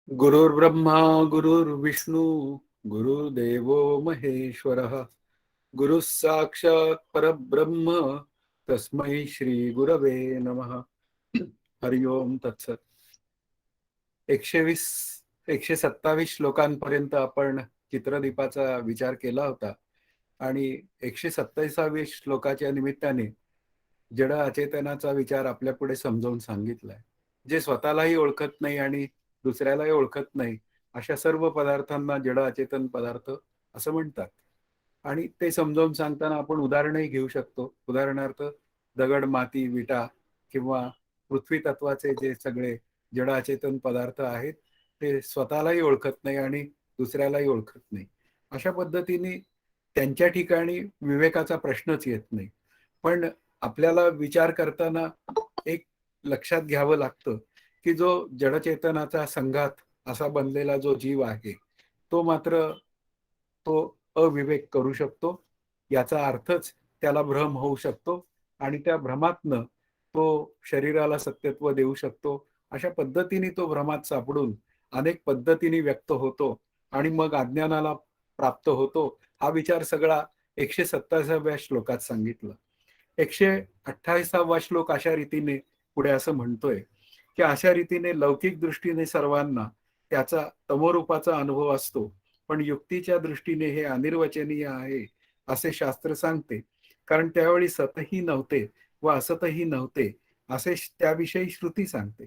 गुरुर्ब्रह्मा गुरुर्विष्णू गुरुर्देवो महेश्वरः गुरुः साक्षात् परब्रह्म तस्मै श्री गुरवे नमः. हरि ओम तत्सत. 120 127 श्लोकांपर्यंत आपण चित्रदीपाचा विचार केला होता आणि 127व्या श्लोकाच्या निमित्ताने जड अचेतनाचा विचार आपल्या पुढे समजावून सांगितलाय. जे स्वतःलाही ओळखत नाही आणि दुसऱ्यालाही ओळखत नाही अशा सर्व पदार्थांना जड अचेतन पदार्थ असं म्हणतात. आणि ते समजावून सांगताना आपण उदाहरणही घेऊ शकतो. उदाहरणार्थ दगड, माती, विटा किंवा पृथ्वी तत्वाचे जे सगळे जड अचेतन पदार्थ आहेत ते स्वतःलाही ओळखत नाही आणि दुसऱ्यालाही ओळखत नाही. अशा पद्धतीने त्यांच्या ठिकाणी विवेकाचा प्रश्नच येत नाही. पण आपल्याला विचार करताना एक लक्षात घ्यावं लागतं की जो जडचेतनाचा संघात असा बनलेला जो जीव आहे तो मात्र तो अविवेक करू शकतो. याचा अर्थच त्याला भ्रम होऊ शकतो आणि त्या भ्रमातनं तो शरीराला सत्यत्व देऊ शकतो. अशा पद्धतीने तो भ्रमात सापडून अनेक पद्धतीने व्यक्त होतो आणि मग अज्ञानाला प्राप्त होतो. हा विचार सगळा 127व्या श्लोकात सांगितला. 128वा श्लोक अशा रीतीने पुढे असं म्हणतोय की अशा रीतीने लौकिक दृष्टीने सर्वांना त्याचा तमोरूपाचा अनुभव असतो, पण युक्तीच्या दृष्टीने हे अनिर्वचनीय आहे असे शास्त्र सांगते. कारण त्यावेळी सतही नव्हते व असतही नव्हते असे त्याविषयी श्रुती सांगते.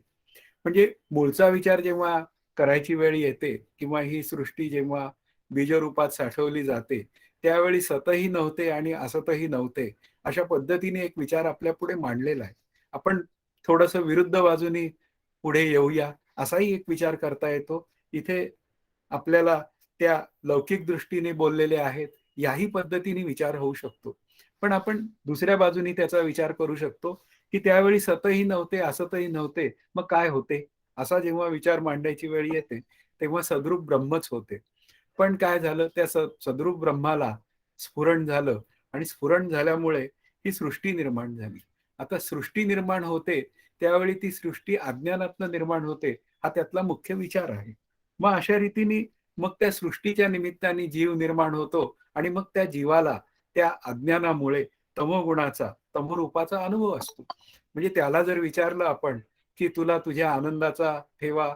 म्हणजे मूळचा विचार जेव्हा करायची वेळ येते किंवा ही सृष्टी जेव्हा बीजरूपात साठवली जाते त्यावेळी सतही नव्हते आणि असतही नव्हते अशा पद्धतीने एक विचार आपल्या पुढे मांडलेला आहे. आपण थोडस विरुद्ध बाजूनी पुढे येऊया असाही एक विचार करता येतो. इथे आपल्याला त्या लौकिक दृष्टीने बोललेले आहेत याही पद्धतीने विचार होऊ शकतो. पण आपण दुसऱ्या बाजूनी त्याचा विचार करू शकतो की त्यावेळी सतही नव्हते असतही नव्हते मग काय होते. असा जेव्हा विचार मांडायची वेळ येते तेव्हा सद्रूप ब्रह्मच होते. पण काय झालं त्या सद्रूप ब्रह्माला स्फुरण झालं आणि स्फुरण झाल्यामुळे ही सृष्टी निर्माण झाली. आता सृष्टी निर्माण होते त्यावेळी ती सृष्टी अज्ञानातनं निर्माण होते हा त्यातला मुख्य विचार आहे. मग अशा रीतीने मग त्या सृष्टीच्या निमित्ताने जीव निर्माण होतो आणि मग त्या जीवाला त्या अज्ञानामुळे तमोगुणाचा तमोरूपाचा अनुभव असतो. म्हणजे त्याला जर विचारलं आपण की तुला तुझ्या आनंदाचा ठेवा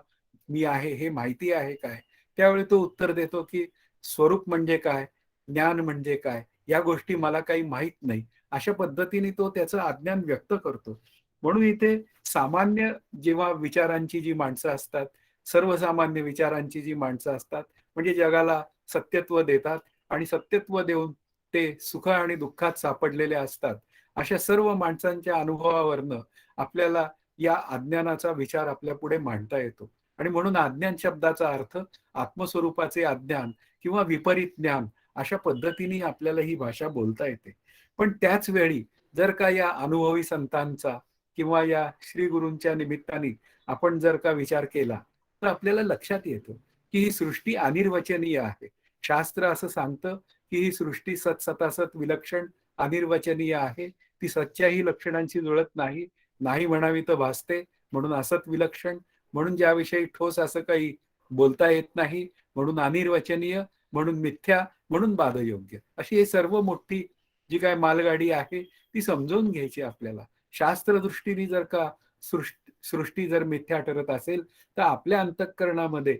मी आहे हे माहिती आहे काय, त्यावेळी तो उत्तर देतो की स्वरूप म्हणजे काय, ज्ञान म्हणजे काय या गोष्टी मला काही माहीत नाही. अशा पद्धतीने तो त्याचं अज्ञान व्यक्त करतो. म्हणून इथे सामान्य जेव्हा विचारांची जी माणसं असतात, सर्वसामान्य विचारांची जी माणसं असतात म्हणजे जगाला सत्यत्व देतात आणि सत्यत्व देऊन ते सुख आणि दुःखात सापडलेले असतात. अशा सर्व माणसांच्या अनुभवावरनं आपल्याला या अज्ञानाचा विचार आपल्या पुढे मांडता येतो. आणि म्हणून अज्ञान शब्दाचा अर्थ आत्मस्वरूपाचे अज्ञान किंवा विपरीत ज्ञान अशा पद्धतीने आपल्याला ही भाषा बोलता येते. पण त्याच वेळी जर का या अनुभवी संतांचा किंवा या श्री गुरूंच्या निमित्ताने आपण जर का विचार केला तर आपल्याला लक्षात येतं की ही सृष्टी अनिर्वचनीय आहे. शास्त्र असं सांगतं की ही सृष्टी सत्सतासत विलक्षण अनिर्वचनीय आहे. ती सच्च्याही लक्षणांशी जुळत नाही, नाही म्हणावी तर भासते म्हणून असत विलक्षण, म्हणून ज्याविषयी ठोस असं काही बोलता येत नाही म्हणून अनिर्वचनीय, म्हणून मिथ्या, म्हणून बाधयोग्य. अशी ही सर्व मोठी जी काय मालगाडी आहे ती समजून घ्यायची आपल्याला. शास्त्रदृष्टीने जर का सृष्टी जर मिथ्या ठरत असेल तर आपल्या अंतःकरणामध्ये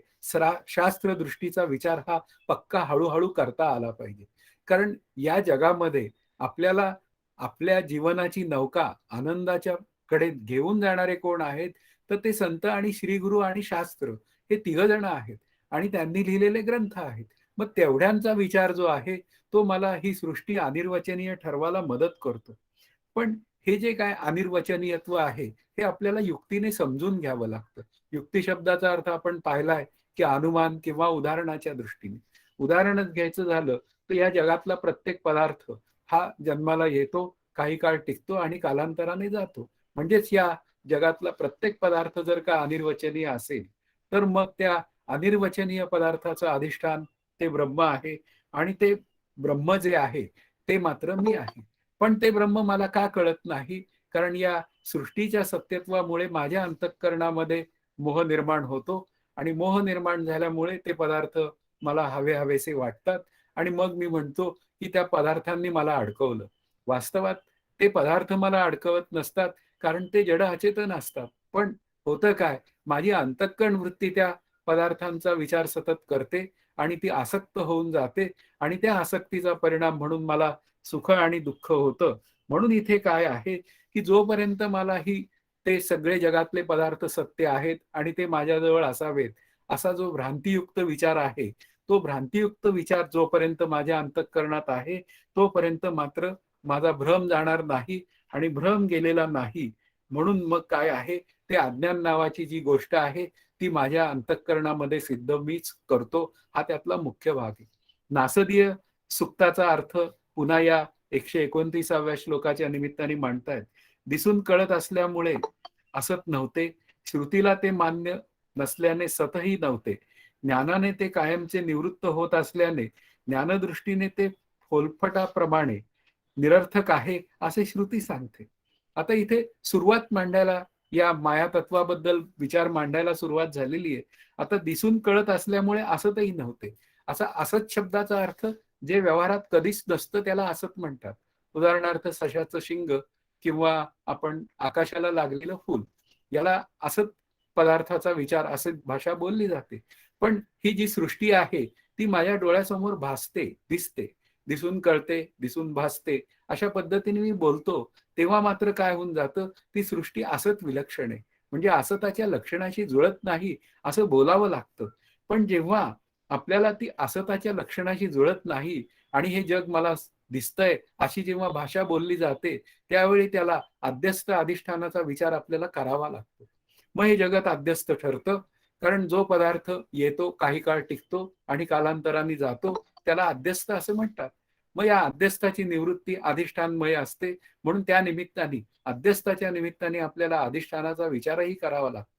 शास्त्रदृष्टीचा विचार हा पक्का हळूहळू करता आला पाहिजे. कारण या जगामध्ये आपल्याला आपल्या जीवनाची नौका आनंदाच्या कडे घेऊन जाणारे कोण आहेत तर ते संत आणि श्रीगुरु आणि शास्त्र हे तिघ जण आहेत आणि त्यांनी लिहिलेले ग्रंथ आहेत. मग तेवढ्यांचा विचार जो आहे तो मला ही सृष्टी अनिर्वचनीय ठरवायला मदत करतो. पण हे जे काय अनिर्वचनीयत्व आहे हे आपल्याला युक्तीने समजून घ्यावं लागतं. युक्ती शब्दाचा अर्थ आपण पाहिलाय की अनुमान किंवा उदाहरणाच्या दृष्टीने. उदाहरणच घ्यायचं झालं तर या जगातला प्रत्येक पदार्थ हा जन्माला येतो, काही काळ टिकतो आणि कालांतराने जातो. म्हणजेच या जगातला प्रत्येक पदार्थ जर का अनिर्वचनीय असेल तर मग त्या अनिर्वचनीय पदार्थाचं अधिष्ठान ते ब्रह्म आहे आणि ते ब्रह्म जे आहे ते मात्र मी आहे. पण ते ब्रह्म मला का कळत नाही, कारण या सृष्टीच्या सत्यत्वामुळे माझ्या अंतःकरणामध्ये मोह निर्माण होतो आणि मोह निर्माण झाल्यामुळे ते पदार्थ मला हवेसे वाटतात आणि मग मी म्हणतो की त्या पदार्थांनी मला अडकवलं. वास्तवात ते पदार्थ मला अडकवत नसतात, कारण ते जड अचेतन असतात. पण होतं काय, माझी अंतःकरण वृत्ती त्या पदार्थांचा विचार सतत करते आणि ती आसक्त होऊन जाते आणि त्या आसक्तीचा परिणाम म्हणून मला सुख आणि दुःख होतं. म्हणून इथे काय आहे, की जोपर्यंत मला ही ते सगळे जगातले पदार्थ सत्य आहेत आणि ते माझ्याजवळ असावेत, असा जो भ्रांतियुक्त विचार आहे, तो भ्रांतियुक्त विचार जोपर्यंत माझ्या अंतःकरणात आहे, तोपर्यंत मात्र माझा भ्रम जाणार नाही आणि भ्रम गेलेला नाही. म्हणून मग काय आहे, ते अज्ञान नावाची जी गोष्ट आहे, ती माझ्या अंतःकरणामध्ये सिद्ध मीच करतो. हा त्यातला मुख्य भाग आहे. नासदीय सुक्ताचा अर्थ पुन्हा या 129व्या श्लोकाच्या निमित्ताने मांडतायत. दिसून कळत असल्यामुळे असत नव्हते, श्रुतीला ते मान्य नसल्याने सतही नव्हते. ज्ञानाने ते कायमचे निवृत्त होत असल्याने ज्ञानदृष्टीने ते फोलफटाप्रमाणे निरर्थक आहे असे श्रुती सांगते. आता इथे सुरुवात मांडायला या माया तत्वाबद्दल विचार मांडायला सुरुवात झालेली आहे. आता दिसून कळत असल्यामुळे असतही नव्हते. असा असत शब्दाचा अर्थ जे व्यवहारात कधीच नसतं त्याला असत म्हणतात. उदाहरणार्थ सशाचं शिंग किंवा आपण आकाशाला लागलेलं फूल याला असत पदार्थाचा विचार असे भाषा बोलली जाते. पण ही जी सृष्टी आहे ती माझ्या डोळ्यासमोर भासते, दिसते, दिसून कळते, दिसून भासते अशा पद्धतीने मी बोलतो. तेव्हा मात्र काय होऊन जातं, ती सृष्टी असत विलक्षण आहे. म्हणजे असताच्या लक्षणाशी जुळत नाही असं बोलावं लागतं. पण जेव्हा आपल्याला ती असताच्या लक्षणाशी जुळत नाही आणि हे जग मला दिसतंय अशी जेव्हा भाषा बोलली जाते, त्यावेळी त्याला अध्यस्त अधिष्ठानाचा विचार आपल्याला करावा लागतो. मग हे जगत अध्यस्त ठरतं, कारण जो पदार्थ येतो, काही काळ टिकतो आणि कालांतराने जातो, त्याला अध्यस्त असं म्हणतात. मग या अध्यस्थाची निवृत्ती अधिष्ठानमय असते, म्हणून त्या निमित्ताने अध्यस्थाच्या निमित्ताने आपल्याला अधिष्ठानाचा विचारही करावा लागतो.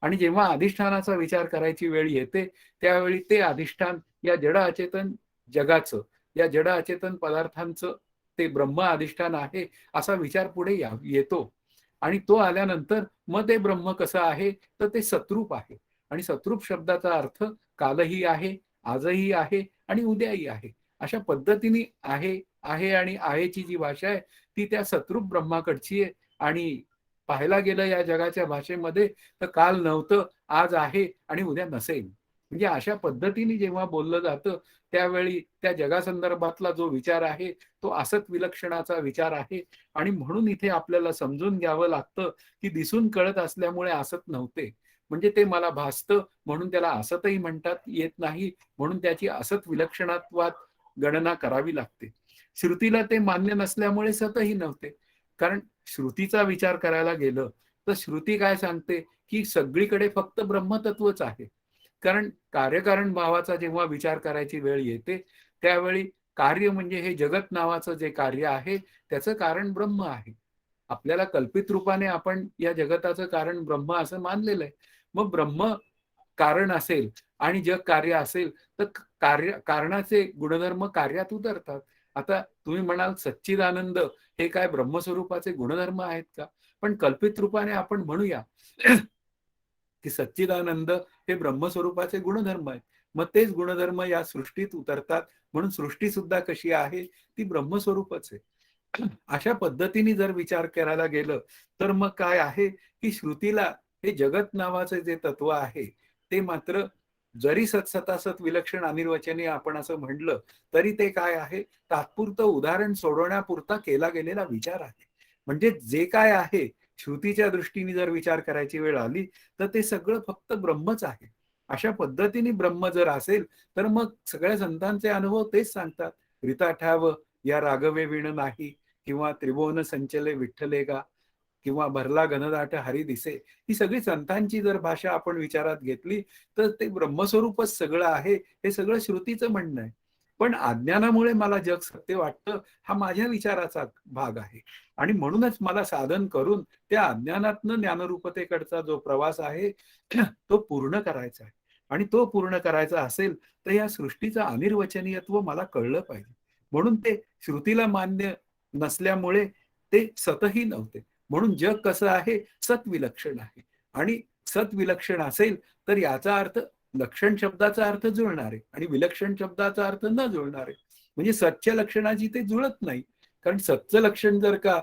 आणि जेव्हा अधिष्ठानाचा विचार करायची वेळ येते, त्यावेळी ते अधिष्ठान या जड अचेतन जगाचं, या जड अचेतन पदार्थांचं ते ब्रह्म अधिष्ठान आहे असा विचार पुढे येतो. आणि तो आल्यानंतर मग ते ब्रह्म कसं आहे, तर ते सतरूप आहे. आणि सतरूप शब्दाचा अर्थ कालही आहे, आजही आहे आणि उद्याही आहे. अशा पद्धतीने आहे आणि आहेची जी भाषा आहे, ती त्या सतरूप ब्रह्माकडची आहे. आणि पाहायला गेलं या जगाच्या भाषेमध्ये तर काल नव्हतं, आज आहे आणि उद्या नसेल. म्हणजे अशा पद्धतीने जेव्हा बोललं जातं, त्यावेळी त्या जगासंदर्भातला जो विचार आहे, तो असत विलक्षणाचा विचार आहे. आणि म्हणून इथे आपल्याला समजून घ्यावं लागतं, की दिसून कळत असल्यामुळे असत नव्हते. म्हणजे ते मला भासतं म्हणून त्याला असतही म्हणतात येत नाही, म्हणून त्याची असत विलक्षणत्वात गणना करावी लागते. श्रुतीला ते मान्य नसल्यामुळे सतही नव्हते. कारण श्रुतीचा विचार करायला गेलं तर श्रुती काय सांगते, की सगळीकडे फक्त ब्रह्मतत्वच आहे. कारण कार्यकारण भावाचा जेव्हा विचार करायची वेळ येते, त्यावेळी कार्य म्हणजे हे जगत नावाचं जे कार्य आहे, त्याचं कारण ब्रह्म आहे. आपल्याला कल्पित रूपाने आपण या जगताचं कारण ब्रह्म असं मानलेलं आहे. मग ब्रह्म कारण असेल आणि जग कार्य असेल, तर कारणाचे गुणधर्म कार्यात उतरतात. आता तुम्ही म्हणाल सच्चिदानंद हे काय ब्रह्मस्वरूपाचे गुणधर्म आहेत का? पण कल्पित रूपाने आपण म्हणूया की सच्चिदानंद हे ब्रह्मस्वरूपाचे गुणधर्म आहेत. मग तेच गुणधर्म या सृष्टीत उतरतात. म्हणून सृष्टी सुद्धा कशी आहे, ती ब्रह्मस्वरूपच आहे. अशा पद्धतीने जर विचार करायला गेलं, तर मग काय आहे, की श्रुतीला हे जगत नावाचं जे तत्व आहे, ते मात्र जरी सत्सतासत विलक्षण अनिर्वचनीय आपण असं म्हटलं, तरी ते काय आहे, तात्पुरतं उदाहरण सोडवण्यापुरता केला गेलेला विचार आहे. म्हणजे जे काय आहे, श्रुतीच्या दृष्टीने जर विचार करायची वेळ आली, तर ते सगळं फक्त ब्रह्मच आहे. अशा पद्धतीने ब्रह्म जर असेल, तर मग सगळ्या संतांचे अनुभव तेच सांगतात. "रीता ठाव या राघवे विण नाही, किंवा त्रिभुवन संचले विठ्ठले गा, किंवा भरला घनदाट हरी दिसे." ही सगळी संतांची जर भाषा आपण विचारात घेतली, तर ते ब्रह्मस्वरूपच सगळं आहे, हे सगळं श्रुतीचं म्हणणं आहे. पण अज्ञानामुळे मला जग सत्य वाटतं, हा माझ्या विचाराचा भाग आहे. आणि म्हणूनच मला साधन करून त्या अज्ञानातनं ज्ञानरूपतेकडचा जो प्रवास आहे, तो पूर्ण करायचा आहे. आणि तो पूर्ण करायचा असेल, तर या सृष्टीचं अनिर्वचनीयत्व मला कळलं पाहिजे. म्हणून ते श्रुतीला मान्य नसल्यामुळे ते सतही नव्हते. म्हणून जग कसं आहे, सत विलक्षण आहे. आणि सत विलक्षण असेल तर याचा अर्थ लक्षण शब्दाचा अर्थ जुळणार आहे आणि विलक्षण शब्दाचा अर्थ न जुळणार आहे. म्हणजे सतच्या लक्षणाची ते जुळत नाही. कारण सतचं लक्षण जर का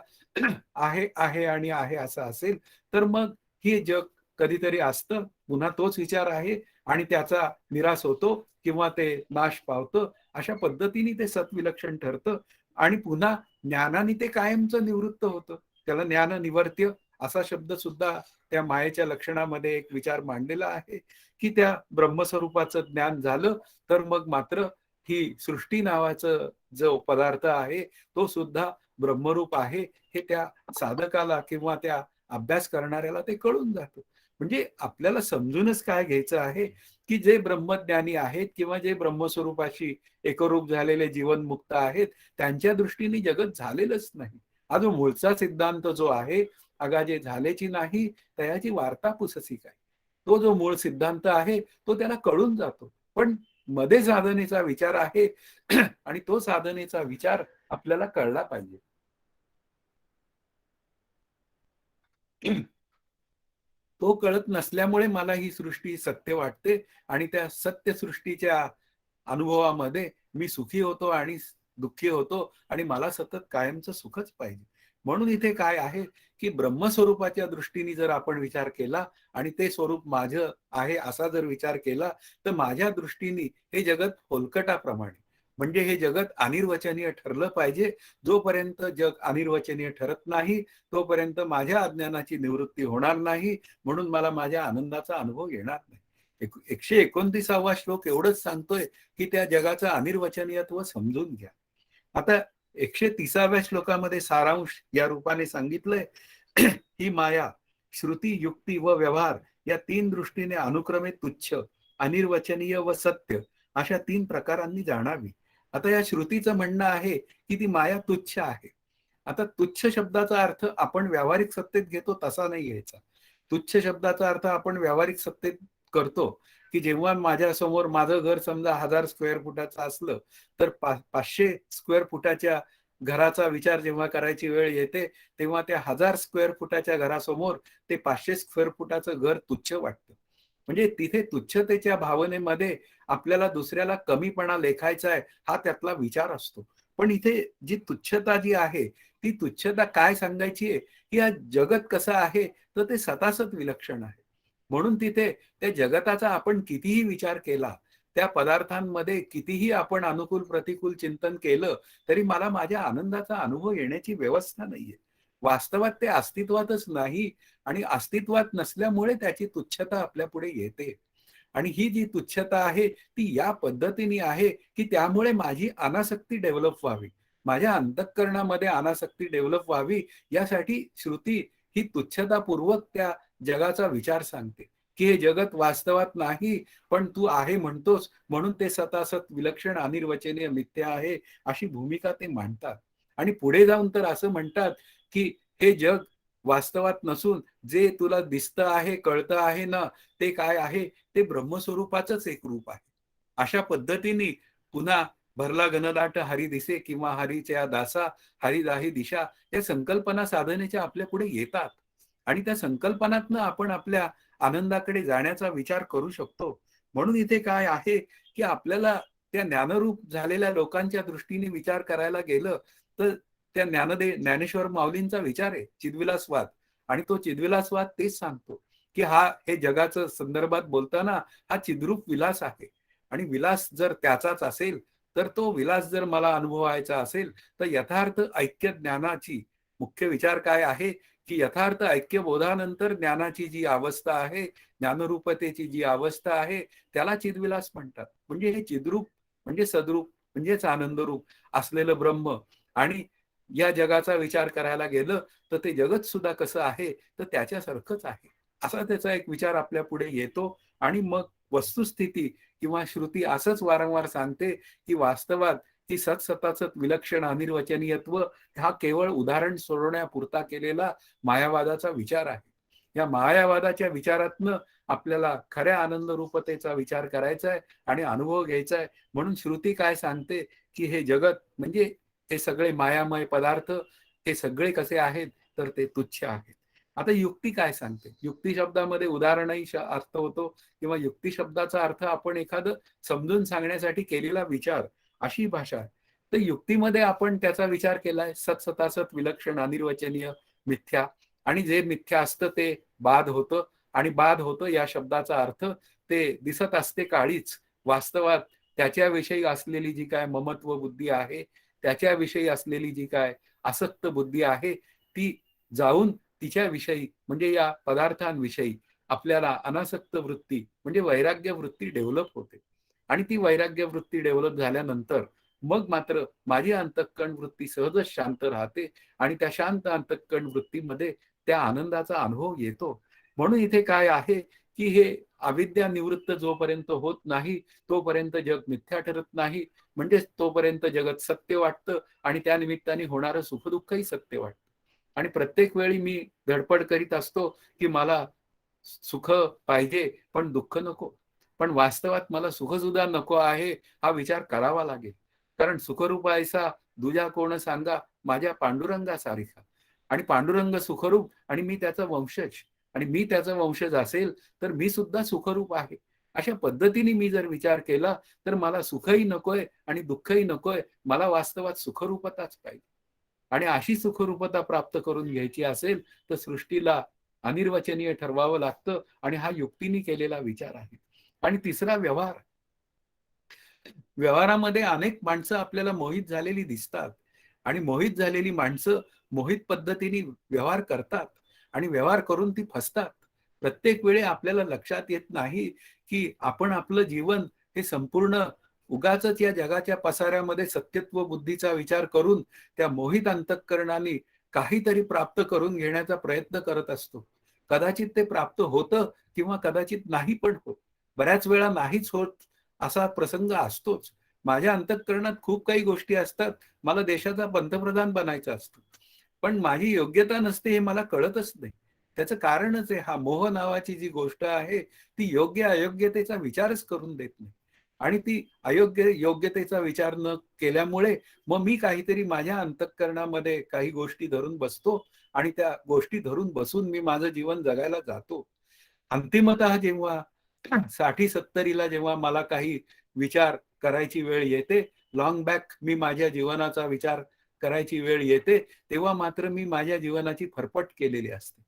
आहे आहे आणि आहे असं असेल तर मग हे जग कधीतरी असतं, पुन्हा तोच विचार आहे आणि त्याचा निराश होतो किंवा ते नाश पावतं. अशा पद्धतीने ते सतविलक्षण ठरतं आणि पुन्हा ज्ञानाने ते कायमचं निवृत्त होतं. त्याला ज्ञान निवर्त्य असा शब्द सुद्धा त्या मायेच्या लक्षणामध्ये एक विचार मांडलेला आहे की त्या ब्रह्मस्वरूपाचं ज्ञान झालं तर मग मात्र ही सृष्टी नावाचं जो पदार्थ आहे तो सुद्धा ब्रह्मरूप आहे हे त्या साधकाला किंवा त्या अभ्यास करणाऱ्याला ते कळून जातं. म्हणजे आपल्याला समजूनच काय घ्यायचं आहे की जे ब्रह्मज्ञानी आहेत किंवा जे ब्रह्मस्वरूपाशी एकरूप झालेले जीवनमुक्त आहेत त्यांच्या दृष्टीने जगत झालेलंच नाही. हा जो मूळचा सिद्धांत जो आहे अगा जे झालेची नाही तयाची वार्ता पुससी काय, तो जो मूळ सिद्धांत आहे तो त्याला कळून जातो. पण मध्ये साधनेचा विचार आहे आणि तो साधनेचा विचार आपल्याला कळला पाहिजे. तो कळत नसल्यामुळे मला ही सृष्टी सत्य वाटते आणि त्या सत्य सृष्टीच्या अनुभवामध्ये मी सुखी होतो आणि दुःखी होतो आणि मला सतत कायमचं सुखच पाहिजे. म्हणून इथे काय आहे की ब्रह्मस्वरूपाच्या दृष्टीने जर आपण विचार केला आणि ते स्वरूप माझं आहे असा जर विचार केला तर माझ्या दृष्टीने हे जगत होलकटाप्रमाणे म्हणजे हे जगत अनिर्वचनीय ठरलं पाहिजे. जोपर्यंत जग अनिर्वचनीय ठरत नाही तोपर्यंत माझ्या अज्ञानाची निवृत्ती होणार नाही. म्हणून मला माझ्या आनंदाचा अनुभव येणार नाही. 129वा श्लोक एवढंच सांगतोय की त्या जगाचं अनिर्वचनीयत्व समजून घ्या. आता 130व्या श्लोकामध्ये सारांश या रूपाने सांगितलंय ही माया श्रुती युक्ती व व्यवहार या तीन दृष्टीने अनुक्रमे तुच्छ अनिर्वचनीय व सत्य अशा तीन प्रकारांनी जाणावी. आता या श्रुतीचं म्हणणं आहे की ती माया तुच्छ आहे. आता तुच्छ शब्दाचा अर्थ आपण व्यावहारिक सत्तेत घेतो तसा नाही घ्यायचा. तुच्छ शब्दाचा अर्थ आपण व्यावहारिक सत्तेत करतो की जेव्हा माझ्या समोर माझं घर समजा 1000 स्क्वेअर फुटाचं असलं तर 500 स्क्वेअर फुटाच्या घराचा विचार जेव्हा करायची वेळ येते तेव्हा त्या 1000 स्क्वेअर फुटाच्या घरासमोर ते 500 स्क्वेअर फुटाचं घर तुच्छ वाटतं. म्हणजे तिथे तुच्छतेच्या भावनेमध्ये आपल्याला दुसऱ्याला कमीपणा लेखायचा आहे हा त्यातला विचार असतो. पण इथे जी तुच्छता जी आहे ती तुच्छता काय सांगायची आहे की हा जगत कसं आहे तर ते सतासत विलक्षण आहे. म्हणून तिथे त्या जगताचा आपण कितीही विचार केला त्या पदार्थांमध्ये कितीही आपण अनुकूल प्रतिकूल चिंतन केलं तरी मला माझ्या आनंदाचा अनुभव येण्याची व्यवस्था नाहीये. वास्तवात ते अस्तित्वातच नाही आणि अस्तित्वात नसल्यामुळे त्याची तुच्छता आपल्या पुढे येते. आणि ही जी तुच्छता आहे ती या पद्धतीने आहे की त्यामुळे माझी अनासक्ती डेव्हलप व्हावी. माझ्या अंतःकरणामध्ये अनासक्ती डेव्हलप व्हावी यासाठी श्रुती ही तुच्छतापूर्वक त्या जगाचा विचार सांगते की हे जगत वास्तवात नाही पण तू आहे म्हणतोस म्हणून ते सतासत विलक्षण अनिर्वचनीय मिथ्या आहे अशी भूमिका ते मांडतात. आणि पुढे जाऊन तर असं म्हणतात की हे जग वास्तवात नसून जे तुला दिसतं आहे कळतं आहे ना ते काय आहे ते ब्रह्मस्वरूपाचंच एक रूप आहे. अशा पद्धतीने पुन्हा भरला घनदाट हरी दिसे किंवा हरीच्या दासा हरिदाही दिशा या संकल्पना साधनेच्या आपल्या पुढे येतात आणि त्या संकल्पनातनं आपण आपल्या आनंदाकडे जाण्याचा विचार करू शकतो. म्हणून इथे काय आहे की आपल्याला त्या ज्ञानरूप झालेल्या लोकांच्या दृष्टीने विचार करायला गेलं तर त्या ज्ञानेश्वर माऊलींचा विचार आहे चिद्विलासवाद आणि तो चिद्विलासवाद तेच सांगतो की हा हे जगाचं संदर्भात बोलताना हा चिद्रूप विलास आहे आणि विलास जर त्याचाच असेल तर तो विलास जर मला अनुभवायचा असेल तर यथार्थ ऐक्य ज्ञानाची मुख्य विचार काय आहे की यथार्थ ऐक्य बोधानंतर ज्ञानाची जी अवस्था आहे ज्ञानरूपतेची जी अवस्था आहे त्याला चिद्विलास म्हणतात. म्हणजे हे चिद्रूप म्हणजे सद्रूप म्हणजेच आनंदरूप असलेलं ब्रह्म आणि या जगाचा विचार करायला गेलं तर ते जगत सुद्धा कसं आहे तर त्याच्यासारखंच आहे असा त्याचा एक विचार आपल्या पुढे येतो. आणि मग वस्तुस्थिती किंवा श्रुती असंच वारंवार सांगते की वास्तवात ही सतसताचत विलक्षण अनिर्वचनीयत्व हा केवळ उदाहरण सोडवण्यापुरता केलेला मायावादाचा विचार आहे. या मायावादाच्या विचारातनं आपल्याला खऱ्या आनंद रूपतेचा विचार करायचा आहे आणि अनुभव घ्यायचा आहे. म्हणून श्रुती काय सांगते की हे जगत म्हणजे हे सगळे मायामय पदार्थ हे सगळे कसे आहेत तर ते तुच्छ आहेत. आता युक्ती काय सांगते? युक्ती शब्दामध्ये उदाहरणही अर्थ होतो किंवा युक्ती शब्दाचा अर्थ आपण एखादं समजून सांगण्यासाठी केलेला विचार, अशी भाषा आहे. तर युक्तीमध्ये आपण त्याचा विचार केलाय, सत सतासत विलक्षण अनिर्वचनीय मिथ्या, आणि जे मिथ्या असतं ते बाद होतं, आणि बाद होतं या शब्दाचा अर्थ ते दिसत असते काळीच, वास्तवात त्याच्याविषयी असलेली जी काय ममत्व बुद्धी आहे, त्याच्याविषयी असलेली जी काय आसक्त बुद्धी आहे, ती जाऊन तिच्याविषयी म्हणजे या पदार्थांविषयी आपल्याला अनासक्त वृत्ती म्हणजे वैराग्य वृत्ती डेव्हलप होते. आणि ती वैराग्य वृत्ती डेव्हलप झाल्यानंतर मग मात्र माझी अंतःकरण वृत्ती सहजच शांत राहते, आणि त्या शांत अंतःकरण वृत्तीमध्ये त्या आनंदाचा अनुभव येतो. म्हणून इथे काय आहे की हे अविद्या निवृत्त जोपर्यंत होत नाही तोपर्यंत जग मिथ्या ठरत नाही, म्हणजे तोपर्यंत जगत सत्य वाटतं, आणि त्या निमित्ताने होणारं सुखदुःखही सत्य वाटतं. आणि प्रत्येक वेळी मी धडपड करीत असतो की मला सुख पाहिजे पण दुःख नको. पण वास्तवात मला सुख सुद्धा नको आहे, हा विचार करावा लागेल. कारण सुखरूप ऐसा दुजा कोण सांगा, माझ्या पांडुरंगा सारिखा. आणि पांडुरंग सुखरूप आणि मी त्याचा वंशज, आणि मी त्याचा वंशज असेल तर मी सुद्धा सुखरूप आहे. अशा पद्धतीने मी जर विचार केला तर मला सुखही नकोय आणि दुःखही नकोय, मला वास्तवात सुखरूपताच पाहिजे. आणि अशी सुखरूपता प्राप्त करून घ्यायची असेल तर सृष्टीला अनिर्वचनीय ठरवावं लागतं, आणि हा युक्तीने केलेला विचार आहे. आणि तिसरा व्यवहार. व्यवहारामध्ये अनेक माणसं आपल्याला मोहित झालेली दिसतात, आणि मोहित झालेली माणसं मोहित पद्धतीने व्यवहार करतात, आणि व्यवहार करून ती फसतात. प्रत्येक वेळी आपल्याला लक्षात येत नाही की आपण आपलं जीवन हे संपूर्ण उगाचच या जगाच्या पसाऱ्यामध्ये सत्यत्व बुद्धीचा विचार करून त्या मोहित अंतःकरणाने काहीतरी प्राप्त करून घेण्याचा प्रयत्न करत असतो. कदाचित ते प्राप्त होतं किंवा कदाचित नाही पण होत. बऱ्याच वेळा नाहीच होत असा प्रसंग असतोच. माझ्या अंतःकरणात खूप काही गोष्टी असतात. मला देशाचा पंतप्रधान बनायचं असतं, पण माझी योग्यता नसते हे मला कळतच नाही. त्याचं कारणच आहे हा मोह नावाची जी गोष्ट आहे, ती योग्य अयोग्यतेचा विचारच करून देत नाही. आणि ती अयोग्य योग्यतेचा विचार न केल्यामुळे मग मी काहीतरी माझ्या अंतःकरणामध्ये काही गोष्टी धरून बसतो, आणि त्या गोष्टी धरून बसून मी माझं जीवन जगायला जातो. अंतिमतः जेव्हा 60-70ला जेव्हा मला काही विचार करायची वेळ येते, लॉंग बॅक मी माझ्या जीवनाचा विचार करायची वेळ येते, तेव्हा मात्र मी माझ्या जीवनाची फरफट केलेली असते.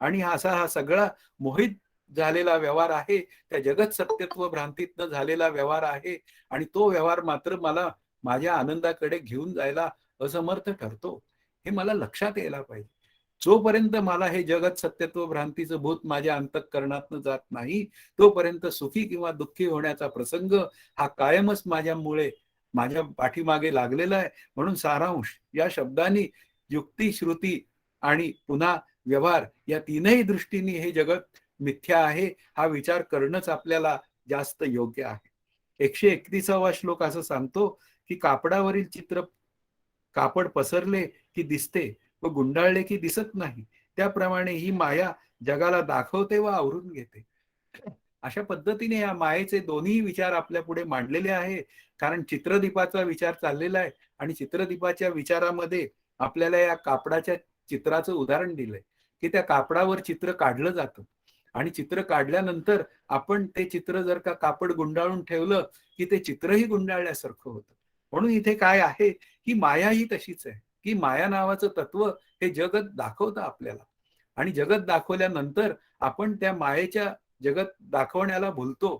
आणि असा हा सगळा मोहित झालेला व्यवहार आहे, त्या जगत सत्यत्व भ्रांतीतनं झालेला व्यवहार आहे, आणि तो व्यवहार मात्र मला माझ्या आनंदाकडे घेऊन जायला असमर्थ ठरतो. हे मला लक्षात यायला पाहिजे. जोपर्यंत मला हे जगत सत्यत्व भ्रांतीचं भूत माझ्या अंतःकरणातनं जात नाही, तोपर्यंत सुखी किंवा दुःखी होण्याचा प्रसंग हा कायमच माझ्यामुळे माझ्या पाठीमागे लागलेला आहे. म्हणून सारांश या शब्दांनी युक्ती, श्रुती आणि पुन्हा व्यवहार या तीनही दृष्टीने हे जगत मिथ्या आहे हा विचार करणंच आपल्याला जास्त योग्य आहे. 131वा श्लोक असं सांगतो की कापडावरील चित्र कापड पसरले की दिसते व गुंडाळले की दिसत नाही, त्याप्रमाणे ही माया जगाला दाखवते व आवरून घेते. अशा पद्धतीने या मायेचे दोन्ही विचार आपल्या पुढे मांडलेले आहे. कारण चित्रदीपाचा विचार चाललेला आहे, आणि चित्रदीपाच्या विचारामध्ये आपल्याला या कापडाच्या चित्राचं उदाहरण दिलंय की त्या कापडावर चित्र काढलं जातं, आणि चित्र काढल्यानंतर आपण ते चित्र जर का कापड गुंडाळून ठेवलं की ते चित्रही गुंडाळल्यासारखं होतं. म्हणून इथे काय आहे की माया ही तशीच आहे, की माया नावाचं तत्व हे जगत दाखवतं आपल्याला, आणि जगत दाखवल्यानंतर आपण त्या मायेच्या जगत दाखवण्याला भुलतो.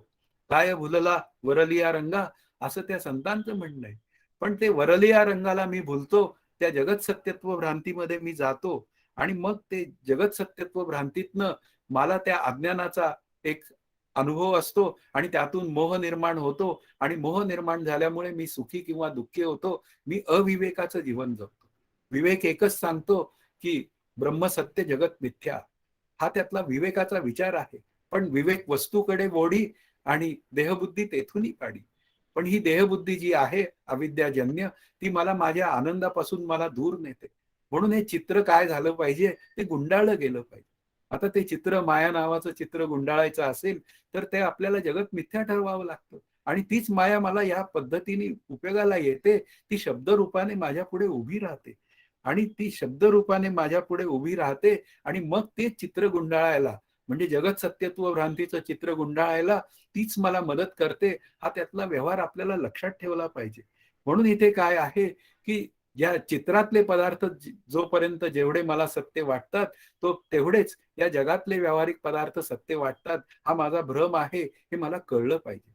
काय भुलला वरलिया रंगा, असं त्या संतांचं म्हणणं आहे. पण ते वरलिया रंगाला मी भुलतो, त्या जगत सत्यत्व भ्रांतीमध्ये मी जातो, आणि मग ते जगत सत्यत्व भ्रांतीतनं मला त्या अज्ञानाचा एक अनुभव असतो, आणि त्यातून मोह निर्माण होतो, आणि मोह निर्माण झाल्यामुळे मी सुखी किंवा दुःखी होतो. मी अविवेकाचं जीवन जगतो. विवेक एकच सांगतो की ब्रह्मसत्य जगत मिथ्या, हा त्यातला विवेकाचा विचार आहे. पण विवेक वस्तूकडे ओढी आणि देहबुद्धी तेथूनही काढी. पण ही देहबुद्धी जी आहे अविद्याजन्य, ती मला माझ्या आनंदापासून मला दूर नेते. म्हणून हे चित्र काय झालं पाहिजे, ते गुंडाळलं गेलं पाहिजे. आता ते चित्र माया नावाचं चित्र गुंडाळायचं असेल तर ते आपल्याला जगत मिथ्या ठरवावं लागतं, आणि तीच माया मला या पद्धतीने उपयोगाला येते. ती शब्दरूपाने माझ्या पुढे उभी राहते. आणि ती शब्दरूपाने माझ्या पुढे उभी राहते आणि मग ते चित्र गुंडाळायला, म्हणजे जगत सत्यत्व भ्रांतीचं चित्र गुंडाळायला तीच मला मदत करते. हा त्यातला व्यवहार आपल्याला लक्षात ठेवला पाहिजे. म्हणून इथे काय आहे, की या चित्रातले पदार्थ जोपर्यंत जेवढे मला सत्य वाटतात, तो तेवढेच या जगातले व्यावहारिक पदार्थ सत्य वाटतात. हा माझा भ्रम आहे, हे मला कळलं पाहिजे.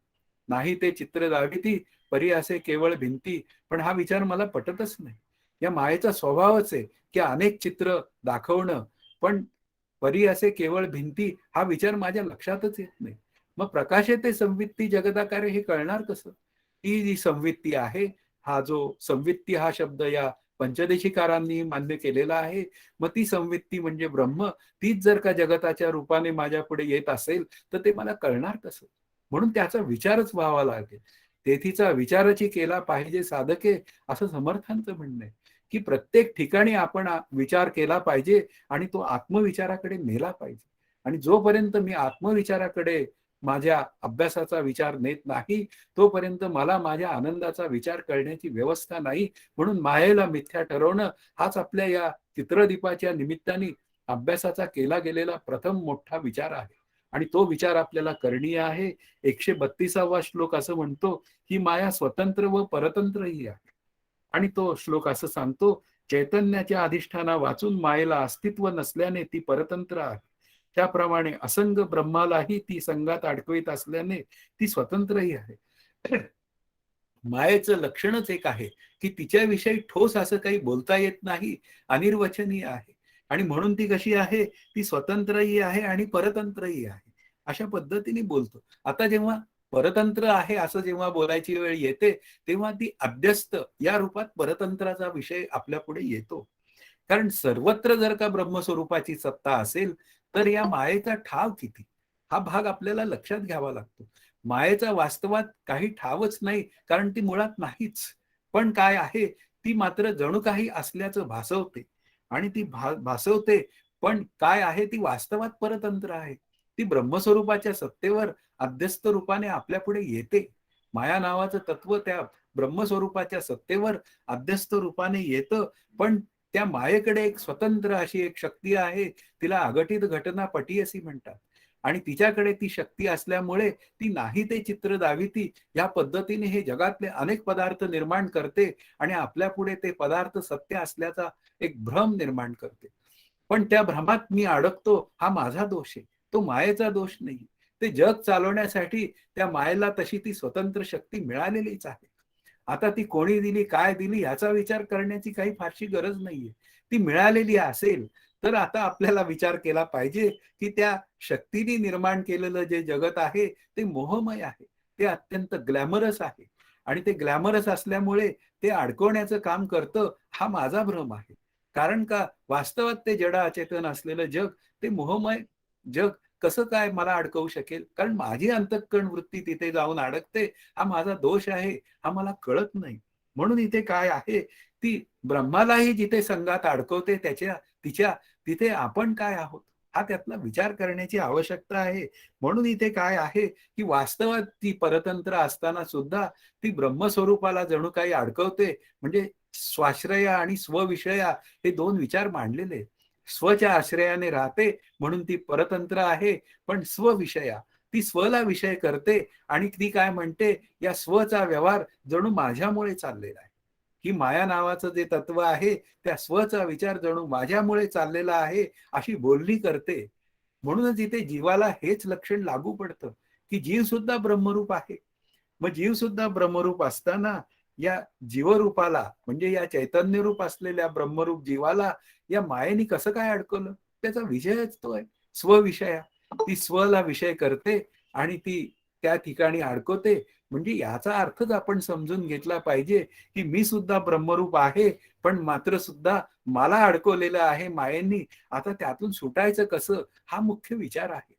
नाही ते चित्र दाविती, परी असे केवळ भिंती. पण हा विचार मला पटतच नाही. या मायेचा स्वभावच आहे, की अनेक चित्र दाखवणं, पण परी असे केवळ भिंती हा विचार माझ्या लक्षातच येत नाही. मग प्रकाशे ते संवित्ती जगदाकारे हे कळणार कसं? ही जी संवित्ती आहे, हा जो संवित्ती हा शब्द या पंचदेशीकारांनी मान्य केलेला आहे. मग ती संवित्ती म्हणजे ब्रह्म, तीच जर का जगताच्या रूपाने माझ्या पुढे येत असेल, तर ते मला कळणार कसं? म्हणून त्याचा विचारच व्हावा लागेल. तेथीचा विचारची केला पाहिजे साधके, असं समर्थांचं म्हणणं आहे, की प्रत्येक ठिकाणी आपण विचार केला पाहिजे आणि तो आत्मविचाराकडे नेला पाहिजे. आणि जोपर्यंत मी आत्मविचाराकडे माझ्या अभ्यासाचा विचार नेत नाही, तोपर्यंत मला माझ्या आनंदाचा विचार करण्याची व्यवस्था नाही. म्हणून मायेला मिथ्या ठरवणं हाच आपल्या या चित्रदीपाच्या निमित्ताने अभ्यासाचा केला गेलेला प्रथम मोठा विचार आहे. आणि तो विचार आपल्याला करणीय आहे. 132वा श्लोक असं म्हणतो, ही माया स्वतंत्र व परतंत्रही आहे. आणि तो श्लोक असं सांगतो, चैतन्याच्या अधिष्ठाना वाचून मायेला अस्तित्व नसल्याने ती परतंत्र आहे. त्याप्रमाणे असंग ब्रह्मालाही ती संघात अडकवीत असल्याने ती स्वतंत्रही आहे. मायेचं लक्षणच एक आहे, की तिच्याविषयी ठोस असं काही बोलता येत नाही, अनिर्वचनीय आहे. आणि म्हणून ती कशी आहे, ती स्वतंत्रही आहे आणि परतंत्रही आहे. अशा पद्धतीने बोलतो. आता जेव्हा परतंत्र आहे असं जेव्हा बोलायची वेळ येते, तेव्हा ती अध्यस्त या रूपात परतंत्राचा विषय आपल्यापुढे येतो. कारण सर्वत्र जर का ब्रह्मस्वरूपाची सत्ता असेल, तर या मायेचा ठाव किती? हा भाग आपल्याला लक्षात घ्यावा लागतो. मायेचा वास्तवात काही ठावच नाही, कारण ती मुळात नाहीच. पण काय आहे, ती मात्र जणू काही असल्याचं भासवते. आणि ती भासवते, पण काय आहे, ती वास्तवात परतंत्र आहे. ती ब्रह्मस्वरूपाच्या सत्तेवर अध्यस्त रूपाने आपल्यापुढे येते. माया नावाचं तत्व त्या ब्रह्मस्वरूपाच्या सत्तेवर अध्यस्त रूपाने येतं, पण त्या मायेकडे एक स्वतंत्र अशी एक शक्ती आहे. तिला अघटित घटना पटी अशी म्हणतात. आणि तिच्याकडे ती शक्ती असल्यामुळे ती नाही ते चित्र दाविती या पद्धतीने हे जगातले अनेक पदार्थ निर्माण करते आणि आपल्या पुढे ते पदार्थ सत्य असल्याचा एक भ्रम निर्माण करते. पण त्या भ्रमात मी अडकतो, हा माझा दोष आहे. तो मायेचा दोष नाही. ते जग चालवण्यासाठी त्या मायेला तशी ती स्वतंत्र शक्ती मिळालेलीच आहे. आता ती कोणी दिली, काय दिली याचा विचार करण्याची काही फारशी गरज नाहीये. ती मिळालेली असेल, तर आता आपल्याला विचार केला पाहिजे, की त्या शक्तीने निर्माण केलेलं जे जगत आहे, ते मोहमय आहे. ते अत्यंत ग्लॅमरस आहे. आणि ते ग्लॅमरस असल्यामुळे ते अडकवण्याचं काम करतं, हा माझा भ्रम आहे. कारण का वास्तवात ते जड अचेतन असलेलं जग, ते मोहमय जग कसं काय मला अडकवू शकेल? कारण माझी अंतःकरण वृत्ती तिथे जाऊन अडकते. हा माझा दोष आहे. हा मला कळत नाही. म्हणून इथे काय आहे, ती ब्रह्मालाही जिथे संघात अडकवते तिच्या तिथे आपण काय आहोत? हा त्यातला विचार करण्याची आवश्यकता आहे. म्हणून इथे काय आहे, की वास्तवात ती परतंत्र असताना सुद्धा ती ब्रह्मस्वरूपाला जणू काही अडकवते. म्हणजे स्वाश्रया आणि स्वविषया हे दोन विचार मांडलेले आहेत. स्वच्या आश्रयाने राहते म्हणून ती परतंत्र आहे, पण स्वविषया ती स्वला विषय करते आणि ती काय म्हणते, या स्वचा व्यवहार जणू माझ्यामुळे चाललेला आहे. ही माया नावाचं जे तत्व आहे, त्या स्वचा विचार जणू माझ्यामुळे चाललेला आहे, अशी बोलणी करते. म्हणूनच इथे जीवाला हेच लक्षण लागू पडतं, की जीव सुद्धा ब्रह्मरूप आहे. मग जीव सुद्धा ब्रह्मरूप असताना या जीवरूपाला म्हणजे या चैतन्यरूप असलेल्या ब्रह्मरूप जीवाला या मायेने कसं काय अडकवलं? त्याचा विषयच तो आहे, स्वविषया. ती स्वला विषय करते आणि ती त्या ठिकाणी अडकवते. म्हणजे याचा अर्थच आपण समजून घेतला पाहिजे, की मी सुद्धा ब्रह्मरूप आहे, पण मात्र सुद्धा मला अडकवलेलं आहे मायेनी. आता त्यातून सुटायचं कसं? हा मुख्य विचार आहे.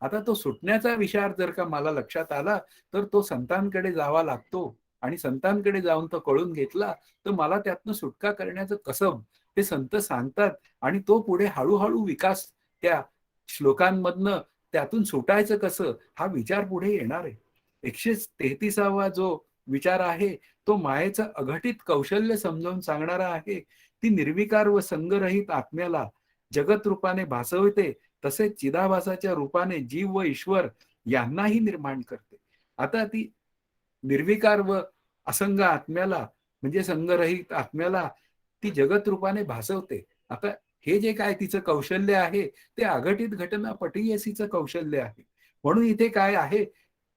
आता तो सुटण्याचा विचार जर का मला लक्षात आला, तर तो संतांकडे जावा लागतो आणि संतांकडे जाऊन तो कळून घेतला, तर मला त्यातनं सुटका करण्याचं कसं ते संत सांगतात आणि तो पुढे हळूहळू विकास त्या श्लोकांमधनं त्यातून सुटायचं कसं हा विचार पुढे येणार आहे. 133वा जो विचार आहे, तो मायेचं अघटित कौशल्य समजावून सांगणारा आहे, ती निर्विकार व संगरहित आत्म्याला जगत रूपाने भासवते, तसेच चिदाभासाच्या रूपाने जीव व ईश्वर यांनाही निर्माण करते. आता ती निर्विकार व असंग आत्म्याला म्हणजे संगरहित आत्म्याला ती जगत रूपाने भासवते. आता हे जे काय तिचं कौशल्य आहे ते अघटित घटना पटीयसीचं कौशल्य आहे. म्हणून इथे काय आहे,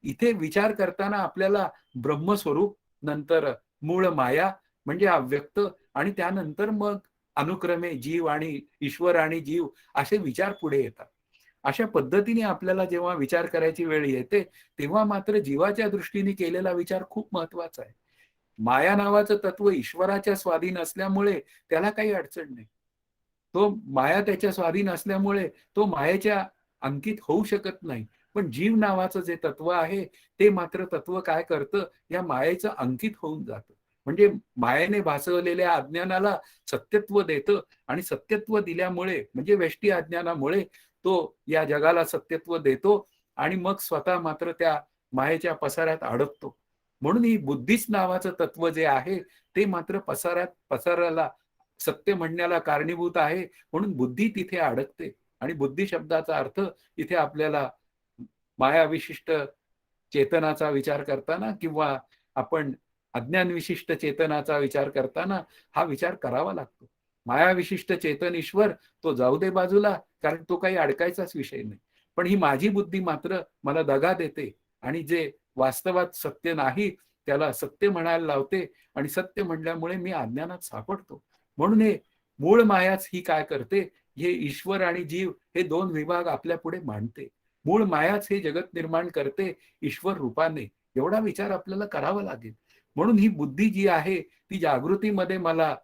इथे विचार करताना आपल्याला ब्रह्मस्वरूप, नंतर मूळ माया म्हणजे अव्यक्त, आणि त्यानंतर मग अनुक्रमे जीव आणि ईश्वर आणि जीव असे विचार पुढे येतात. अशा पद्धतीने आपल्याला जेव्हा विचार करायची वेळ येते, तेव्हा मात्र जीवाच्या दृष्टीने केलेला विचार खूप महत्वाचा आहे. माया नावाचं तत्व ईश्वराच्या स्वाधीन असल्यामुळे त्याला काही अडचण नाही. तो माया त्याच्या स्वाधीन असल्यामुळे तो मायेच्या अंकित होऊ शकत नाही. पण जीव नावाचं जे तत्व आहे ते मात्र तत्व काय करतं, या मायेचं अंकित होऊन जातं. म्हणजे मायेने भासवलेल्या अज्ञानाला सत्यत्व देतं, आणि सत्यत्व दिल्यामुळे म्हणजे वेष्टी अज्ञानामुळे तो या जगाला सत्यत्व देतो, आणि मग स्वतः मात्र त्या मायेच्या पसाऱ्यात अडकतो. म्हणून ही बुद्धीच नावाचं तत्व जे आहे ते मात्र पसाराला सत्य म्हणण्याला कारणीभूत आहे. म्हणून बुद्धी तिथे अडकते, आणि बुद्धी शब्दाचा अर्थ इथे आपल्याला माया विशिष्ट चेतनाचा विचार करताना किंवा आपण अज्ञान विशिष्ट चेतनाचा विचार करताना हा विचार करावा लागतो. माया विशिष्ट चेतन ईश्वर तो जाऊ दे बाजूला, कारण तो काही अडकायचाच विषय नाही. पण ही माझी बुद्धी मात्र मला दगा देते, आणि जे वास्तवात सत्य नाही त्याला सत्य म्हणायला लावते, आणि सत्य म्हणल्यामुळे मी अज्ञानात सापडतो. म्हणून हे मूळ मायाच ही काय करते, हे ईश्वर आणि जीव हे दोन विभाग आपल्या पुढे मांडते. मूळ मायाच हे जगत निर्माण करते ईश्वर रूपाने, एवढा विचार आपल्याला करावा लागेल. म्हणून ही बुद्धी जी आहे ती जागृतीमध्ये मला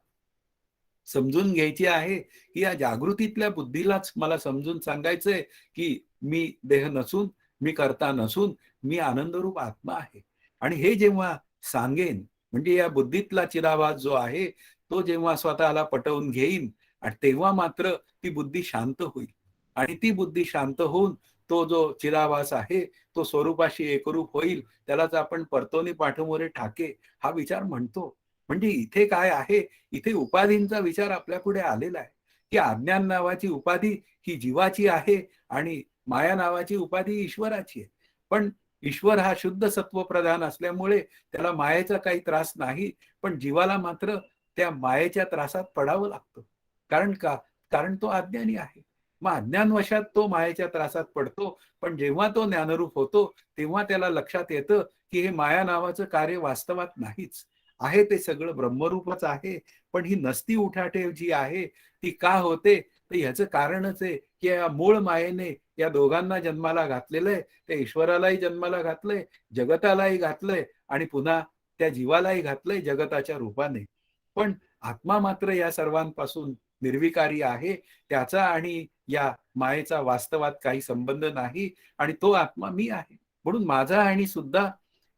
समजून घ्यायची आहे, की या जागृतीतल्या बुद्धीलाच मला समजून सांगायचंय की मी देह नसून, मी कर्ता नसून, मी आनंदरूप आत्मा आहे. आणि हे जेव्हा सांगेन, म्हणजे या बुद्धीतला चिरावाज जो आहे तो जेव्हा स्वतःला पटवून घेईन, आणि तेव्हा मात्र ती बुद्धी शांत होईल. आणि ती बुद्धी शांत होऊन तो जो चिरावास आहे तो स्वरूपाशी एकरूप होईल. त्यालाच आपण परतोनी पाठमोरे ठाके हा विचार म्हणतो. म्हणजे इथे काय आहे, इथे उपाधींचा विचार आपल्या पुढे आलेला आहे, की अज्ञान नावाची उपाधी ही जीवाची आहे, आणि माया नावाची उपाधी ईश्वराची आहे. पण ईश्वर हा शुद्ध सत्व प्रधान असल्यामुळे त्याला मायेचा काही त्रास नाही, पण जीवाला मात्र त्या मायेच्या त्रासात पडावं लागतं. कारण का? कारण तो अज्ञानी आहे. मग अज्ञानवशात तो मायेच्या त्रासात पडतो. पण जेव्हा तो ज्ञानरूप होतो तेव्हा त्याला लक्षात येतं की हे माया नावाचं कार्य वास्तवात नाहीच आहे, ते सगळं ब्रह्मरूपच आहे. पण ही नसती उठाठेव जी आहे ती का होते, तर ह्याचं कारणच आहे की या मूळ मायेने या दोघांना जन्माला घातलेलं आहे. त्या ईश्वरालाही जन्माला घातलंय, जगतालाही घातलंय, आणि पुन्हा त्या जीवालाही घातलंय जगताच्या रूपाने. पण आत्मा मात्र या सर्वांपासून निर्विकारी आहे. त्याचा आणि या मायेचा वास्तवात काही संबंध नाही, आणि तो आत्मा मी आहे. म्हणून माझा आणि सुद्धा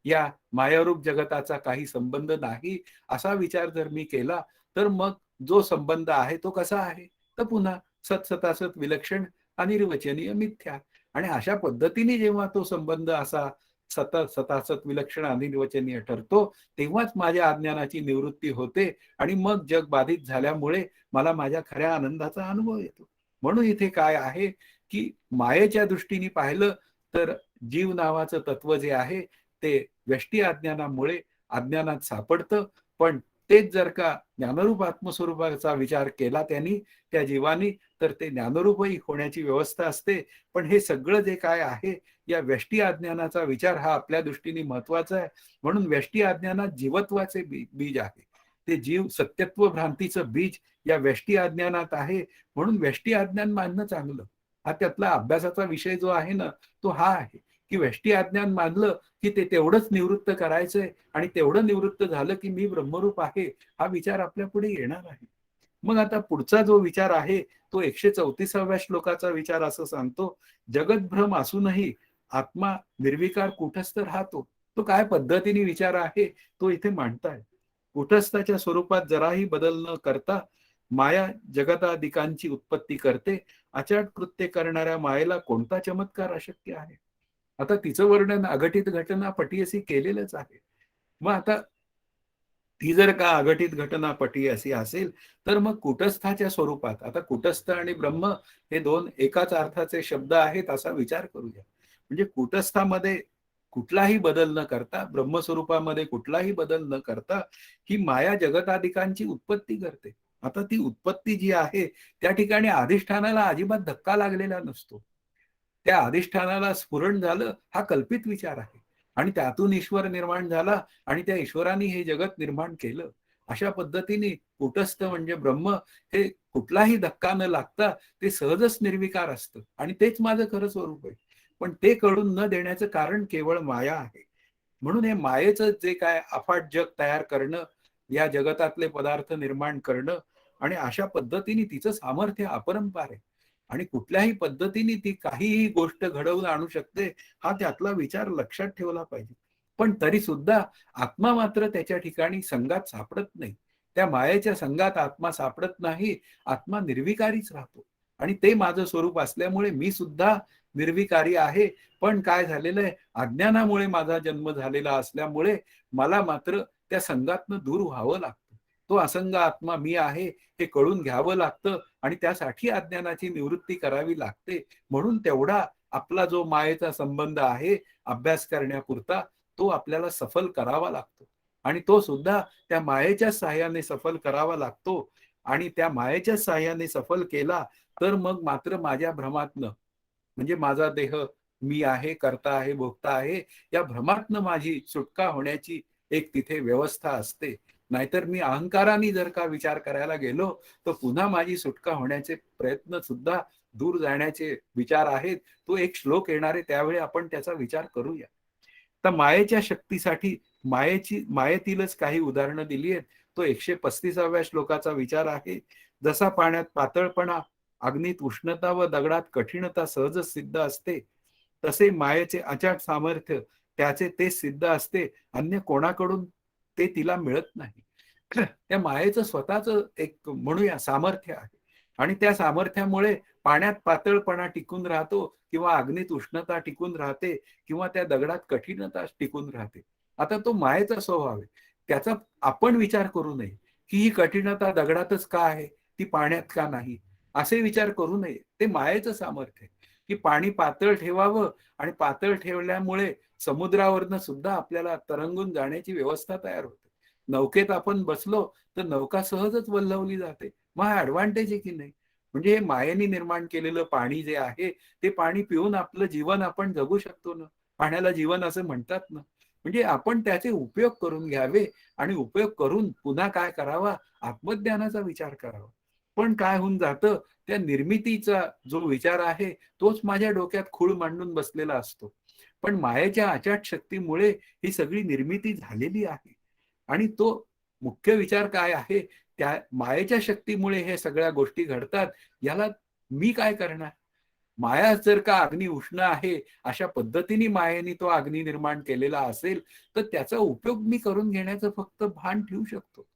या मायारूप जगताचा काही संबंध नाही, असा विचार जर मी केला तर मग जो संबंध आहे तो कसा आहे, तर पुन्हा सत्सतासत विलक्षण अनिर्वचनीय मिथ्या. आणि अशा पद्धतीने जेव्हा तो संबंध असा सतासत विलक्षण अनिर्वचनीय ठरतो, तेव्हाच माझ्या अज्ञानाची निवृत्ती होते, आणि मग जग बाधित झाल्यामुळे मला माझ्या खऱ्या आनंदाचा अनुभव येतो. म्हणून इथे काय आहे की मायेच्या दृष्टीने पाहिलं तर जीव नावाचं तत्व जे आहे ते व्यष्टी अज्ञानामुळे अज्ञानात सापडतं. पण तेच जर का ज्ञानरूप आत्मस्वरूपाचा विचार केला त्यांनी, त्या जीवानी, तर ते ज्ञानरूपही होण्याची व्यवस्था असते. पण हे सगळं जे काय आहे या व्यष्टी अज्ञानाचा विचार हा आपल्या दृष्टीने महत्वाचा आहे. म्हणून व्यष्टी अज्ञानात जीवत्वाचे बीज आहे. ते जीव सत्यत्व भ्रांतीचं बीज या व्यष्टी अज्ञानात आहे. म्हणून व्यष्टी अज्ञान मानणं चांगलं. हा त्यातला अभ्यासाचा विषय जो आहे ना तो हा आहे की व्यष्टी अज्ञान मानलं की ते तेवढंच निवृत्त करायचंय, आणि तेवढं निवृत्त झालं की मी ब्रह्मरूप आहे हा विचार आपल्या पुढे येणार आहे. मग आता पुढचा जो विचार आहे तो 134व्या श्लोकाचा विचार असं सांगतो, जगतभ्रम असूनही आत्मा निर्विकार कुठस्थ राहतो. तो काय पद्धतीने विचार आहे तो इथे मांडताय. कुटस्थाच्या स्वरूपात जराही बदल न करता माया जगतादिकांची उत्पत्ती करते. अचाट कृत्य करणाऱ्या मायेला कोणता चमत्कार अशक्य आहे. आता तिचं वर्णन अघटित घटना पटीयसी केलेलंच आहे. मग आता ती जर का अघटित घटनापटी अशी असेल तर मग कुटस्थाच्या स्वरूपात, आता कुटस्थ आणि ब्रह्म हे दोन एकाच अर्थाचे शब्द आहेत असा विचार करूया. म्हणजे कुटस्थामध्ये कुठलाही बदल न करता, ब्रह्मस्वरूपामध्ये कुठलाही बदल न करता ही माया जगतादिकांची उत्पत्ती करते. आता ती उत्पत्ती जी आहे त्या ठिकाणी अधिष्ठानाला अजिबात धक्का लागलेला नसतो. त्या अधिष्ठानाला स्फुरण झालं हा कल्पित विचार आहे आणि त्यातून ईश्वर निर्माण झाला आणि त्या ईश्वराने हे जगत निर्माण केलं. अशा पद्धतीने कुटस्थ म्हणजे ब्रह्म हे कुठलाही धक्का न लागता ते सहजच निर्विकार असतं आणि तेच माझं खरं स्वरूप आहे. पण ते कळून न देण्याचं कारण केवळ माया आहे. म्हणून हे मायेचं जे काय अफाट जग तयार करणं, या जगतातले पदार्थ निर्माण करणं आणि अशा पद्धतीने तिचं सामर्थ्य अपरंपार आहे आणि कुठल्याही पद्धतीने ती काहीही गोष्ट घडवून आणू शकते हा त्यातला विचार लक्षात ठेवला पाहिजे. पण तरी सुद्धा आत्मा मात्र त्याच्या ठिकाणी संघात सापडत नाही. त्या मायेच्या संघात आत्मा सापडत नाही. आत्मा निर्विकारीच राहतो आणि ते माझं स्वरूप असल्यामुळे मी सुद्धा निर्विकारी आहे. पण काय झालेलं आहे, अज्ञानामुळे माझा जन्म झालेला असल्यामुळे मला मात्र त्या संघातनं दूर व्हावं लागतं. तो असंग आत्मा मी आहे हे कळून घ्यावं लागतं आणि त्यासाठी अज्ञानाची निवृत्ती करावी लागते. म्हणून तेवढा आपला जो मायेचा संबंध आहे अभ्यास करण्यापुरता तो आपल्याला सफल करावा लागतो आणि तो सुद्धा त्या मायेच्या साह्याने सफल करावा लागतो आणि त्या मायेच्या साह्याने सफल केला तर मग मात्र माझ्या भ्रमातनं, म्हणजे माझा देह मी आहे, करता आहे, भोगता आहे, या भ्रमातनं माझी सुटका होण्याची एक तिथे व्यवस्था असते. नाहीतर मी अहंकाराने जर का विचार करायला गेलो तर पुन्हा माझी सुटका होण्याचे प्रयत्न सुद्धा, दूर जाण्याचे विचार आहेत. तो एक श्लोक येणार आहे त्यावेळी आपण त्याचा विचार करूया. तर मायेच्या शक्तीसाठी मायेतीलच काही उदाहरणं दिली आहेत. तो 135व्या श्लोकाचा विचार आहे. जसा पाण्यात पातळपणा, अग्नीत उष्णता व दगडात कठीणता सहजच सिद्ध असते, तसे मायेचे अचाट सामर्थ्य त्याचे तेच सिद्ध असते, अन्य कोणाकडून ते तिला मिळत नाही. त्या मायेचं स्वतःच एक म्हणूया सामर्थ्य आहे आणि त्या सामर्थ्यामुळे पाण्यात पातळपणा टिकून राहतो किंवा अग्नीत उष्णता टिकून राहते किंवा त्या दगडात कठीणता टिकून राहते. आता तो मायेचा स्वभाव आहे. त्याचा आपण विचार करू नये की ही कठीणता दगडातच का आहे, ती पाण्यात का नाही, असे विचार करू नये. ते मायेचं सामर्थ्य आहे की पाणी पातळ ठेवावं आणि पातळ ठेवल्यामुळे समुद्रावरनं सुद्धा आपल्याला तरंगून जाण्याची व्यवस्था तयार होते. नौकेत आपण बसलो तर नौका सहजच वल्हवली जाते. मग हा ॲडव्हान्टेज आहे की नाही? म्हणजे हे मायेने निर्माण केलेलं पाणी जे आहे ते पाणी पिऊन आपलं जीवन आपण जगू शकतो ना. पाण्याला जीवन असं म्हणतात ना. म्हणजे आपण त्याचे उपयोग करून घ्यावे आणि उपयोग करून पुन्हा काय करावा, आत्मज्ञानाचा विचार करावा. पण काय होऊन जातं, त्या निर्मितीचा जो विचार आहे तोच माझ्या डोक्यात खूळ मांडून बसलेला असतो. पण मायेच्या अचाट शक्तीमुळे ही सगळी निर्मिती झालेली आहे आणि तो मुख्य विचार काय आहे, त्या मायेच्या शक्तीमुळे हे सगळ्या गोष्टी घडतात. याला मी काय करणार? माया जर का अग्नी उष्ण आहे अशा पद्धतीने मायेने तो अग्नी निर्माण केलेला असेल तर त्याचा उपयोग मी करून घेण्याचं फक्त भान ठेवू शकतो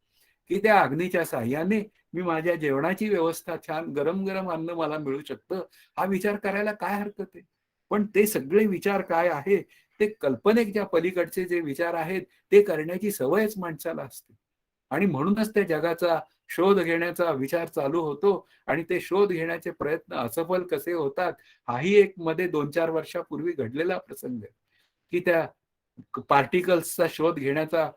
की त्या अग्नीच्या साह्याने मी माझ्या जेवणाची व्यवस्था, छान गरम गरम अन्न मला मिळू शकतं, हा विचार करायला काय हरकत आहे. पण ते सगळे विचार काय आहे, ते कल्पनेच्या पलीकडचे जे विचार आहेत ते करण्याची सवयच माणसाला असते आणि म्हणूनच त्या जगाचा शोध घेण्याचा विचार चालू होतो आणि ते शोध घेण्याचे प्रयत्न असफल कसे होतात हाही एक मध्ये 2-4 वर्षापूर्वी घडलेला प्रसंग आहे की त्या पार्टिकल्सचा शोध घेण्याचा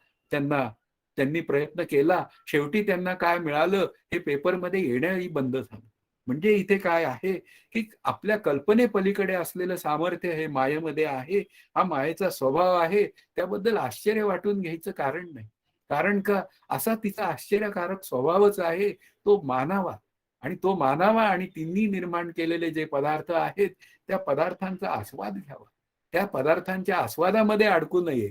त्यांनी प्रयत्न केला. शेवटी त्यांना काय मिळालं हे पेपरमध्ये येणंही बंद झालं. म्हणजे इथे काय आहे की आपल्या कल्पनेपलीकडे असलेलं सामर्थ्य हे मायेमध्ये आहे. हा मायेचा स्वभाव आहे. त्याबद्दल आश्चर्य वाटून घ्यायचं कारण नाही. कारण का असा तिचा आश्चर्यकारक स्वभावच आहे तो मानावा आणि तो मानावा आणि तिन्ही निर्माण केलेले जे पदार्थ आहेत त्या पदार्थांचा आस्वाद घ्यावा. त्या पदार्थांच्या आस्वादामध्ये अडकू नये.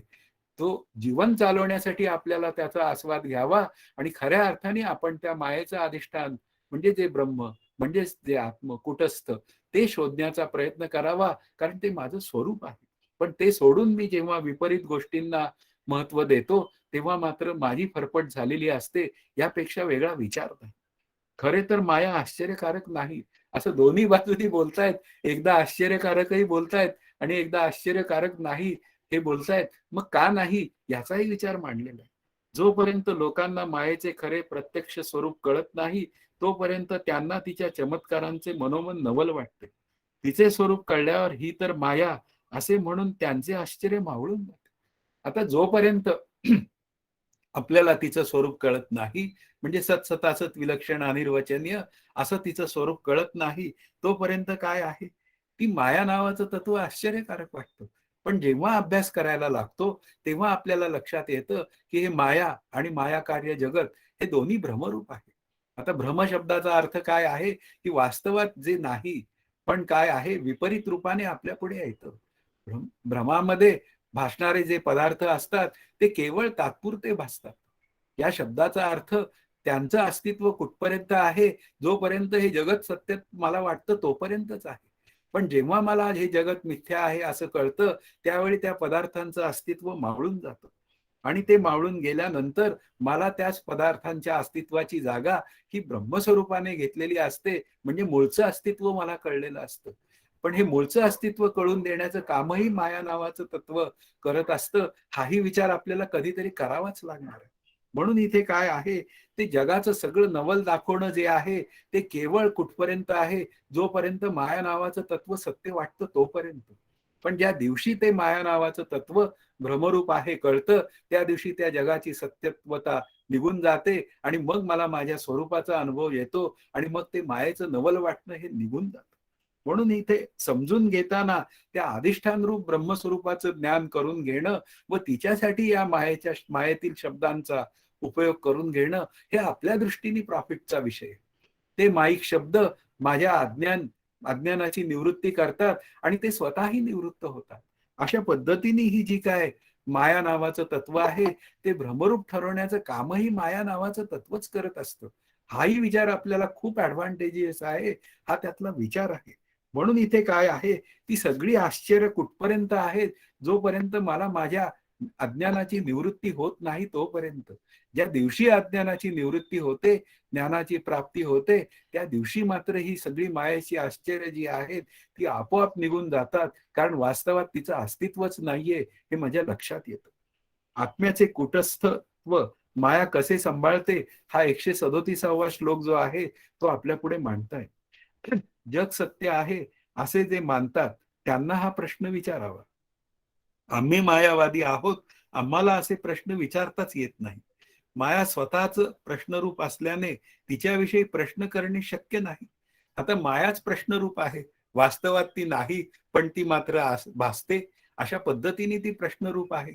तो जीवन चालवण्यासाठी आपल्याला त्याचा आस्वाद घ्यावा आणि खऱ्या अर्थाने आपण त्या मायेचं अधिष्ठान म्हणजे जे ब्रह्म, म्हणजेच जे आत्म कुटस्थ ते शोधण्याचा प्रयत्न करावा, कारण ते माझं स्वरूप आहे. पण ते सोडून मी जेव्हा विपरीत गोष्टींना महत्व देतो तेव्हा मात्र माझी फरफट झालेली असते. यापेक्षा वेगळा विचार नाही. खरे तर माया आश्चर्यकारक नाही असं दोन्ही बाजूनी बोलतायत. एकदा आश्चर्यकारकही बोलतायत आणि एकदा आश्चर्यकारक नाही हे बोलतायत. मग का नाही याचाही विचार मांडलेला आहे. जोपर्यंत लोकांना मायेचे खरे प्रत्यक्ष स्वरूप कळत नाही तोपर्यंत त्यांना तिच्या चमत्कारांचे मनोमन नवल वाटते. तिचे स्वरूप कळल्यावर ही तर माया असे म्हणून त्यांचे आश्चर्य मावळून जाते. आता जोपर्यंत आपल्याला तिचं स्वरूप कळत नाही, म्हणजे सत विलक्षण अनिर्वचनीय असं तिचं स्वरूप कळत नाही, तोपर्यंत काय आहे, ती माया नावाचं तत्व आश्चर्यकारक वाटतं. पण जेव्हा अभ्यास करायला लागतो तेव्हा आपल्याला लक्षात येतं की हे माया आणि माया कार्य जगत हे दोन्ही भ्रमरूप आहे. आता भ्रम शब्दाचा अर्थ काय आहे, की वास्तवात जे नाही पण काय आहे विपरीत रूपाने आपल्या पुढे येतं. भ्रमामध्ये भासणारे जे पदार्थ असतात ते केवळ तात्पुरते भासतात. या शब्दाचा अर्थ त्यांचं अस्तित्व कुठपर्यंत आहे, जोपर्यंत हे जगत सत्य मला वाटतं तोपर्यंतच आहे. पण जेव्हा मला हे जगत मिथ्या आहे असं कळतं त्यावेळी त्या पदार्थांचं अस्तित्व मावळून जातं. आणि ते मावळून गेल्यानंतर मला त्याच पदार्थांच्या अस्तित्वाची जागा ही ब्रह्मस्वरूपाने घेतलेली असते, म्हणजे मूळचं अस्तित्व मला कळलेलं असतं. पण हे मूळचं अस्तित्व कळून देण्याचं कामही माया नावाचं तत्व करत असतं. हाही विचार आपल्याला कधीतरी करावाच लागणार आहे. म्हणून इथे काय आहे, ते जगाचं सगळं नवल दाखवणं जे आहे ते केवळ कुठपर्यंत आहे, जोपर्यंत माया नावाचं तत्व सत्य वाटतं तोपर्यंत. पण ज्या दिवशी ते माया नावाचं तत्व भ्रमरूप आहे कळतं, त्या दिवशी त्या जगाची सत्यत्वता निघून जाते आणि मग मला माझ्या स्वरूपाचा अनुभव येतो आणि मग ते मायेचं नवल वाटणं हे निघून जातं. म्हणून इथे समजून घेताना त्या अधिष्ठान रूप ब्रह्मस्वरूपाचं ज्ञान करून घेणं व तिच्यासाठी या मायेतील शब्दांचा उपयोग करून घेणं हे आपल्या दृष्टीने प्रॉफिटचा विषय. ते माईक शब्द माझ्या अज्ञानाची निवृत्ती करतात आणि ते स्वतःही निवृत्त होतात. अशा पद्धतीने ही जी काय माया नावाचं तत्व आहे ते भ्रमरूप ठरवण्याचं कामही माया नावाचं तत्वच करत असतं. हाही विचार आपल्याला खूप ऍडव्हान्टेजियस आहे, हा त्यातला विचार आहे. म्हणून इथे काय आहे, ती सगळी आश्चर्य कुठपर्यंत आहेत, जोपर्यंत मला माझ्या अज्ञानाची निवृत्ती होत नाही तोपर्यंत. ज्या दिवशी अज्ञानाची निवृत्ती होते, ज्ञानाची प्राप्ती होते, त्या दिवशी मात्र ही सगळी मायाची आश्चर्य जी आहेत ती आपोआप निघून जातात, कारण वास्तवात तिचं अस्तित्वच नाहीये हे माझ्या लक्षात येतं. आत्म्याचे कुटस्थत्व माया कसे सांभाळते हा 137वा श्लोक जो आहे तो आपल्या पुढे मांडताय. जग सत्य आहे असे जे मानतात त्यांना हा प्रश्न विचारावा. आम्ही मायावादी आहोत, आम्हाला असे प्रश्न विचारताच येत नाही. माया स्वतःच प्रश्नरूप असल्याने तिच्याविषयी प्रश्न करणे शक्य नाही. आता मायाच प्रश्नरूप आहे, वास्तवात ती नाही, पण ती मात्र भासते. अशा पद्धतीने ती प्रश्नरूप आहे.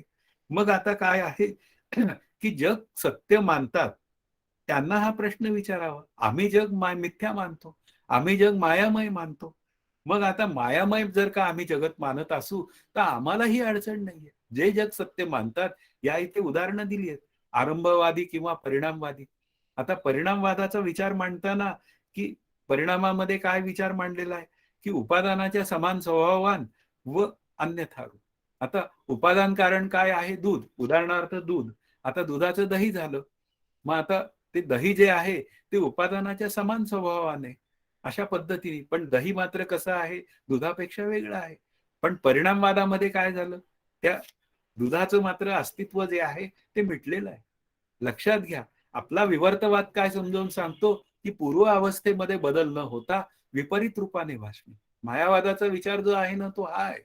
मग आता काय आहे की जग सत्य मानतात त्यांना हा प्रश्न विचारावा. आम्ही जग मिथ्या मानतो, आम्ही जग मायामय मानतो. मग आता मायामय जर का आम्ही जगत मानत असू तर आम्हाला ही अडचण नाहीये. जे जग सत्य मानतात या इथे उदाहरणं दिली आहेत, आरंभवादी किंवा परिणामवादी. आता परिणामवादाचा विचार मांडताना की परिणामामध्ये काय विचार मांडलेला आहे की उपादानाच्या समान स्वभावान व अन्यथा रूप. आता उपादान कारण काय आहे, दूध. उदाहरणार्थ दूध. आता दुधाचं दही झालं. मग आता ते दही जे आहे ते उपादानाच्या समान स्वभावाने अशा पद्धतीने, पण दही मात्र कसं आहे, दुधापेक्षा वेगळं आहे. पण परिणामवादामध्ये काय झालं, त्या दुधाचं मात्र अस्तित्व जे आहे ते मिटलेलं आहे. लक्षात घ्या, आपला विवर्तवाद काय समजावून सांगतो की पूर्व अवस्थेमध्ये बदल न होता विपरीत रूपाने भासणे. मायावादाचा विचार जो आहे ना तो हा आहे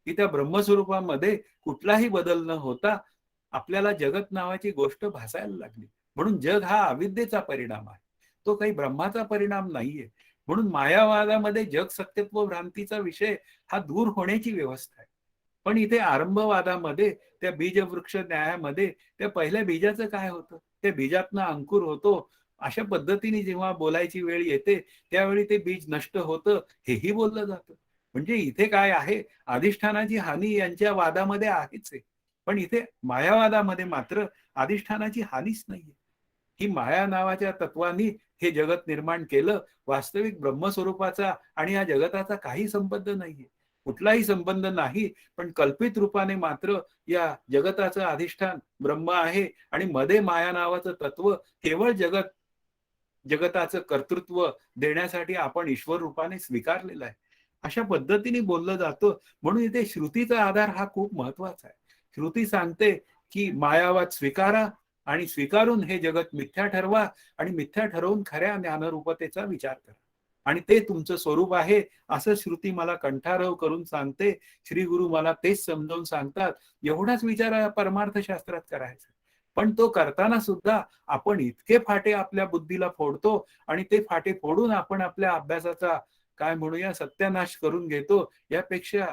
की त्या ब्रह्मस्वरूपामध्ये कुठलाही बदल न होता आपल्याला जगत नावाची गोष्ट भासायला लागली. म्हणून जग हा अविद्येचा परिणाम आहे, तो काही ब्रह्माचा परिणाम नाहीये. म्हणून मायावादामध्ये जग सत्यत्व भ्रांतीचा विषय हा दूर होण्याची व्यवस्था आहे. पण इथे आरंभवादामध्ये त्या बीजवृक्ष न्यायामध्ये त्या पहिल्या बीजाचं काय होतं, त्या बीजातनं अंकुर होतो. अशा पद्धतीने जेव्हा बोलायची वेळ येते त्यावेळी ते बीज नष्ट होतं हेही बोललं जातं. म्हणजे इथे काय आहे, अधिष्ठानाची हानी यांच्या वादामध्ये आहेच आहे, पण इथे मायावादामध्ये मात्र अधिष्ठानाची हानीच नाहीये. ही माया नावाच्या तत्वानी हे जगत निर्माण केलं. वास्तविक ब्रह्मस्वरूपाचा आणि या जगताचा काही संबंध नाहीये, कुठलाही संबंध नाही. पण कल्पित रूपाने मात्र या जगताचं अधिष्ठान ब्रह्म आहे आणि मध्ये माया नावाचं तत्व केवळ जगताचं कर्तृत्व देण्यासाठी आपण ईश्वर रूपाने स्वीकारलेलं आहे. अशा पद्धतीने बोललं जातं. म्हणून इथे श्रुतीचा आधार हा खूप महत्वाचा आहे. श्रुती सांगते की मायावाद स्वीकारा आणि स्वीकारून हे जगत मिथ्या ठरवा आणि मिथ्या ठरवून खऱ्या ज्ञानरूपतेचा विचार करा. आणि ते तुमचं स्वरूप आहे असं श्रुती मला कंठारव करून सांगते. श्री गुरु मला तेच समजावून सांगतात. एवढाच विचार परमार्थ शास्त्रात करायचा. पण तो करताना सुद्धा आपण इतके फाटे आपल्या बुद्धीला फोडतो आणि ते फाटे फोडून आपण आपल्या अभ्यासाचा काय म्हणूया सत्यानाश करून घेतो. यापेक्षा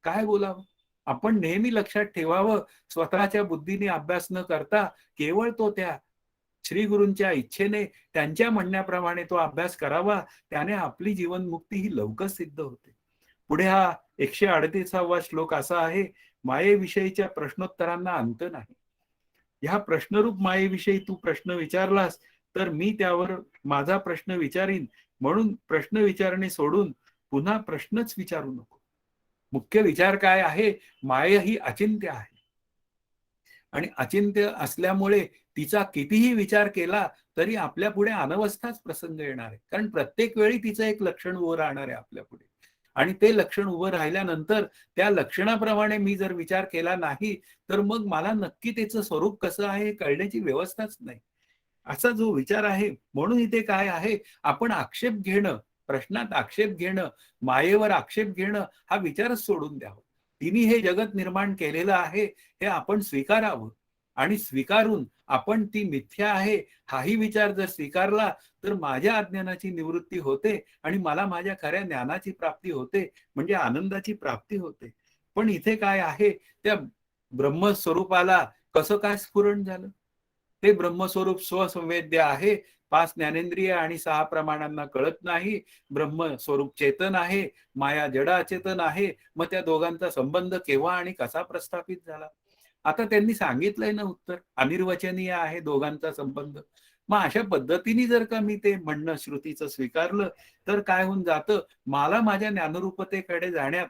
काय बोलावं. आपण नेहमी लक्षात ठेवावं, स्वतःच्या बुद्धीने अभ्यास न करता केवळ तो त्या श्री गुरूंच्या इच्छेने त्यांच्या म्हणण्याप्रमाणे तो अभ्यास करावा. त्याने आपली जीवनमुक्ती ही लवकर सिद्ध होते. पुढे हा 138वा श्लोक असा आहे, मायेविषयीच्या प्रश्नोत्तरांना अंत नाही. ह्या प्रश्नरूप मायेविषयी तू प्रश्न विचारलास तर मी त्यावर माझा प्रश्न विचारीन. म्हणून प्रश्न विचारणे सोडून पुन्हा प्रश्नच विचारू नको. मुख्य विचार काय आहे? माया ही अचिंत्य आहे आणि अचिंत्य असल्यामुळे तिचा कितीही विचार केला तरी आपल्या पुढे अनवस्थाच प्रसंग येणार आहे. कारण प्रत्येक वेळी तिचं एक लक्षण उभं राहणार आहे आपल्या पुढे आणि ते लक्षण उभं राहिल्यानंतर त्या लक्षणाप्रमाणे मी जर विचार केला नाही तर मग मला नक्की त्याचं स्वरूप कसं आहे हे कळण्याची व्यवस्थाच नाही. असा जो विचार आहे. म्हणून इथे काय आहे, आपण आक्षेप घेणं, प्रश्नात आक्षेप घेणं, मायेवर आक्षेप घेणं हा विचारच सोडून द्यावा. तिने हे जगत निर्माण केलेलं आहे हे आपण स्वीकारावं आणि स्वीकारून आपण ती मिथ्या आहे हाही विचार जर स्वीकारला तर माझ्या अज्ञानाची निवृत्ती होते आणि मला माझ्या खऱ्या ज्ञानाची प्राप्ती होते, म्हणजे आनंदाची प्राप्ती होते. पण इथे काय आहे, त्या ब्रह्मस्वरूपाला कसं काय स्फुरण झालं? ते ब्रह्मस्वरूप स्वसंवेद्य आहे. 5 ज्ञानेंद्रिय आणि 6 प्रमाणांना कळत नाही. ब्रह्मस्वरूप चेतन आहे, माया जड अचेतन आहे. मग त्या दोघांचा संबंध केव्हा आणि कसा प्रस्थापित झाला? आता त्यांनी सांगितलंय ना उत्तर, अनिर्वचनीय आहे दोघांचा संबंध. मग अशा पद्धतीने जर का मी ते म्हणणं श्रुतीचं स्वीकारलं तर काय होऊन जातं, मला माझ्या ज्ञानरूपतेकडे जाण्यात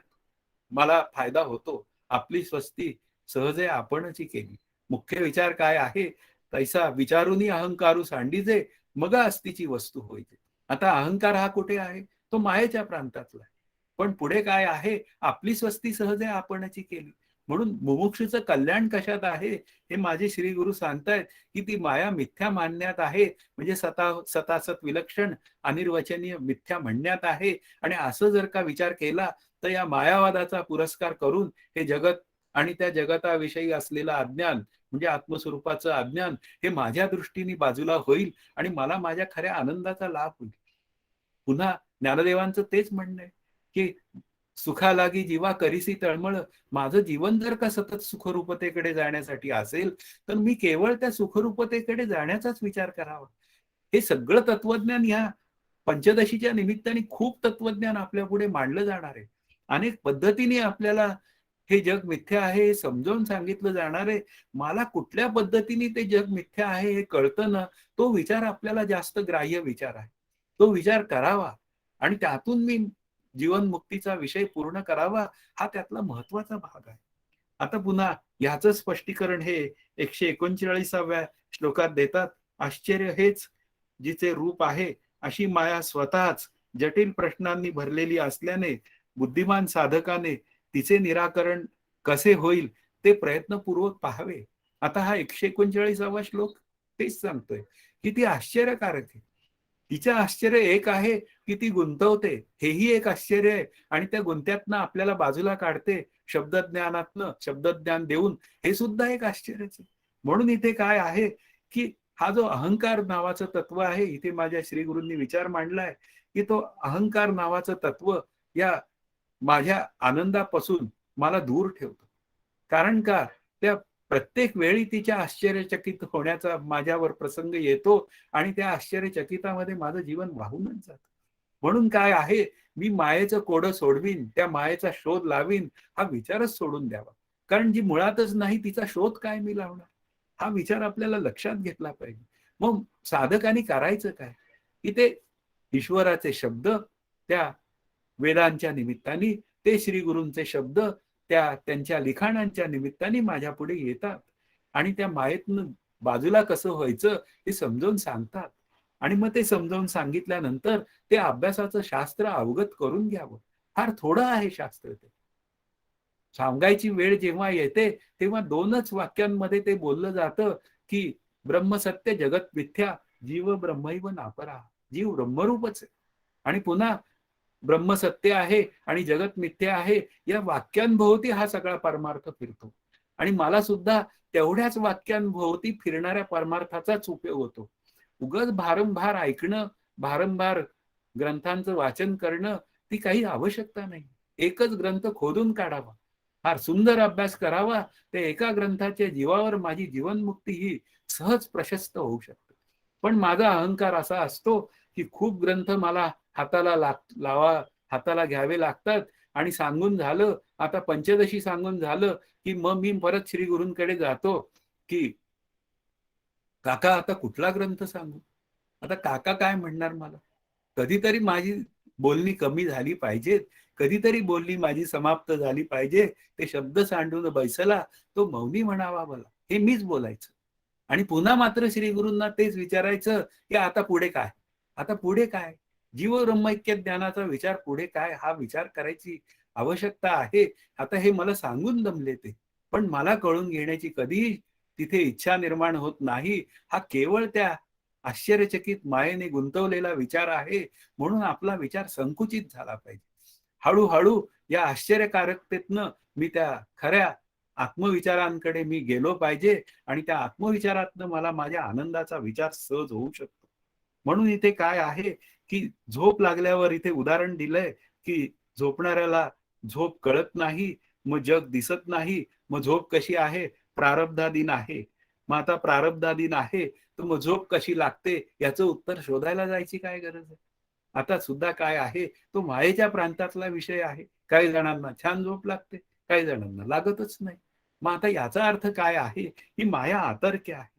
मला फायदा होतो. आपली स्वस्ती सहजे आपणच केली. मुख्य विचार काय आहे, तैसा विचारूनी अहंकारू सांडीजे मग अस्तीची वस्तू होईजे. आता अहंकार हा कुठे आहे? तो मायेच्या प्रांतातला आहे. पण पुढे काय आहे, आपली स्वस्ती सहजे आपणची केली. म्हणून मुमुक्षूचं कल्याण कशात आहे हे माझे श्री गुरु सांगतायत की ती माया मिथ्या मानण्यात आहे, म्हणजे सतासत विलक्षण अनिर्वचनीय मिथ्या म्हणण्यात आहे. आणि असं जर का विचार केला तर या मायावादाचा पुरस्कार करून हे जगत आणि त्या जगताविषयी असलेलं अज्ञान म्हणजे आत्मस्वरूपाचं अज्ञान हे माझ्या दृष्टीने बाजूला होईल आणि मला माझ्या खऱ्या आनंदाचा लाभ होईल. पुन्हा ज्ञानदेवांचं तेच म्हणणं आहे की सुखा लागी जीवा करीसी तळमळ. माझं जीवन जर का सतत सुखरूपतेकडे जाण्यासाठी असेल तर मी केवळ त्या सुखरूपतेकडे जाण्याचाच विचार करावा. हे सगळं तत्वज्ञान ह्या पंचदशीच्या निमित्ताने खूप तत्वज्ञान आपल्या पुढे मांडलं जाणार आहे. अनेक पद्धतीने आपल्याला हे जग मिथ्या आहे हे समजावून सांगितलं जाणार आहे. मला कुठल्या पद्धतीने ते जग मिथ्या आहे हे कळतं ना, तो विचार आपल्याला जास्त ग्राह्य विचार आहे. तो विचार करावा आणि त्यातून मी जीवनमुक्तीचा विषय पूर्ण करावा, हा त्यातला महत्वाचा भाग आहे. आता पुन्हा ह्याचं स्पष्टीकरण हे 139व्या श्लोकात देतात. आश्चर्य हेच जिचे रूप आहे, अशी माया स्वतःच जटिल प्रश्नांनी भरलेली असल्याने बुद्धिमान साधकाने तिचे निराकरण कसे होईल ते प्रयत्नपूर्वक पाहावे. आता हा 139वा श्लोक तेच सांगतोय की ती आश्चर्यकारक आहे. तिचं आश्चर्य एक आहे की ती गुंतवते, हेही एक आश्चर्य आहे. आणि त्या गुंत्यातनं आपल्याला बाजूला काढते शब्दज्ञानातनं, शब्दज्ञान देऊन, हे सुद्धा एक आश्चर्यच आहे. म्हणून इथे काय आहे की हा जो अहंकार नावाचं तत्व आहे, इथे माझ्या श्री गुरूंनी विचार मांडलाय की तो अहंकार नावाचं तत्व या माझ्या आनंदापासून मला दूर ठेवतो. कारण का, त्या प्रत्येक वेळी तिच्या आश्चर्यचकित होण्याचा माझ्यावर प्रसंग येतो आणि त्या आश्चर्यचकितामध्ये माझं जीवन वाहूनच जातं. म्हणून काय आहे, मी मायेचं कोडं सोडवीन, त्या मायेचा शोध लावीन, हा विचारच सोडून द्यावा. कारण जी मुळातच नाही तिचा शोध काय मी लावणार, हा विचार आपल्याला लक्षात घेतला पाहिजे. मग साधकांनी करायचं काय, की ते ईश्वराचे शब्द त्या वेदांच्या निमित्ताने, ते श्री गुरूंचे शब्द त्या त्यांच्या लिखाणांच्या निमित्ताने माझ्या पुढे येतात आणि त्या मायेतनं बाजूला कसं व्हायचं हे समजावून सांगतात. आणि मग ते समजावून सांगितल्यानंतर ते अभ्यासाचं शास्त्र अवगत करून घ्यावं. फार थोडं आहे शास्त्र ते. सांगायची वेळ जेव्हा येते तेव्हा 2च वाक्यांमध्ये ते बोललं जातं की ब्रह्म सत्य जगत मिथ्या जीव ब्रह्मैव नापरा. जीव ब्रह्मरूपच आहे. आणि पुन्हा ब्रह्म सत्य आहे आणि जगत मिथ्या आहे या वाक्यांभोवती हा सगळा परमार्थ फिरतो. आणि मला सुद्धा तेवढ्याच वाक्यांभोवती फिरणाऱ्या परमार्थाचाच उपयोग होतो. उगाच भारंभार ऐकणं, भारंभार ग्रंथांचं वाचन करणं ती काही आवश्यकता नाही. एकच ग्रंथ खोदून काढावा, फार सुंदर अभ्यास करावा, त्या एका ग्रंथाच्या जीवावर माझी जीवनमुक्ती ही सहज प्रशस्त होऊ शकते. पण माझा अहंकार असा असतो की खूप ग्रंथ मला लावा, हाताला घ्यावे लागतात आणि सांगून झालं, आता पंचदशी सांगून झालं की मग मी परत श्री गुरूंकडे जातो की काका आता कुठला ग्रंथ सांगू. आता काका काय म्हणणार मला. कधीतरी माझी बोलणी कमी झाली पाहिजेत, कधीतरी बोलणी माझी समाप्त झाली पाहिजे. ते शब्द सांडून बैसला तो मौनी म्हणावा मला, हे मीच बोलायचं. आणि पुन्हा मात्र श्री गुरूंना तेच विचारायचं की आता पुढे काय. आता पुढे काय. जीव ब्रह्मैक्य ज्ञानाचा विचार पुढे काय हा विचार करायची आवश्यकता आहे. आता हे मला सांगून दमले ते, पण मला कळून घेण्याची कधीही तिथे इच्छा निर्माण होत नाही. हा केवळ त्या आश्चर्यचकित मायेने गुंतवलेला विचार आहे, म्हणून आपला विचार संकुचित झाला पाहिजे. हळूहळू या आश्चर्यकारकतेतनं मी त्या खऱ्या आत्मविचारांकडे मी गेलो पाहिजे आणि त्या आत्मविचारातनं मला माझ्या आनंदाचा विचार सहज होऊ शकतो. म्हणून इथे काय आहे की झोप लागल्यावर इथे उदाहरण दिलंय की झोपणाऱ्याला झोप कळत नाही, मग जग दिसत नाही. मग झोप कशी आहे, प्रारब्धाधीन आहे. मग आता प्रारब्धाधीन आहे तर मग झोप कशी लागते याचं उत्तर शोधायला जायची काय गरज आहे. आता सुद्धा काय आहे तो मायेच्या प्रांतातला विषय आहे. काही जणांना छान झोप लागते, काही जणांना लागतच नाही. मग आता याचा अर्थ काय आहे, ही माया अतर्क्य आहे.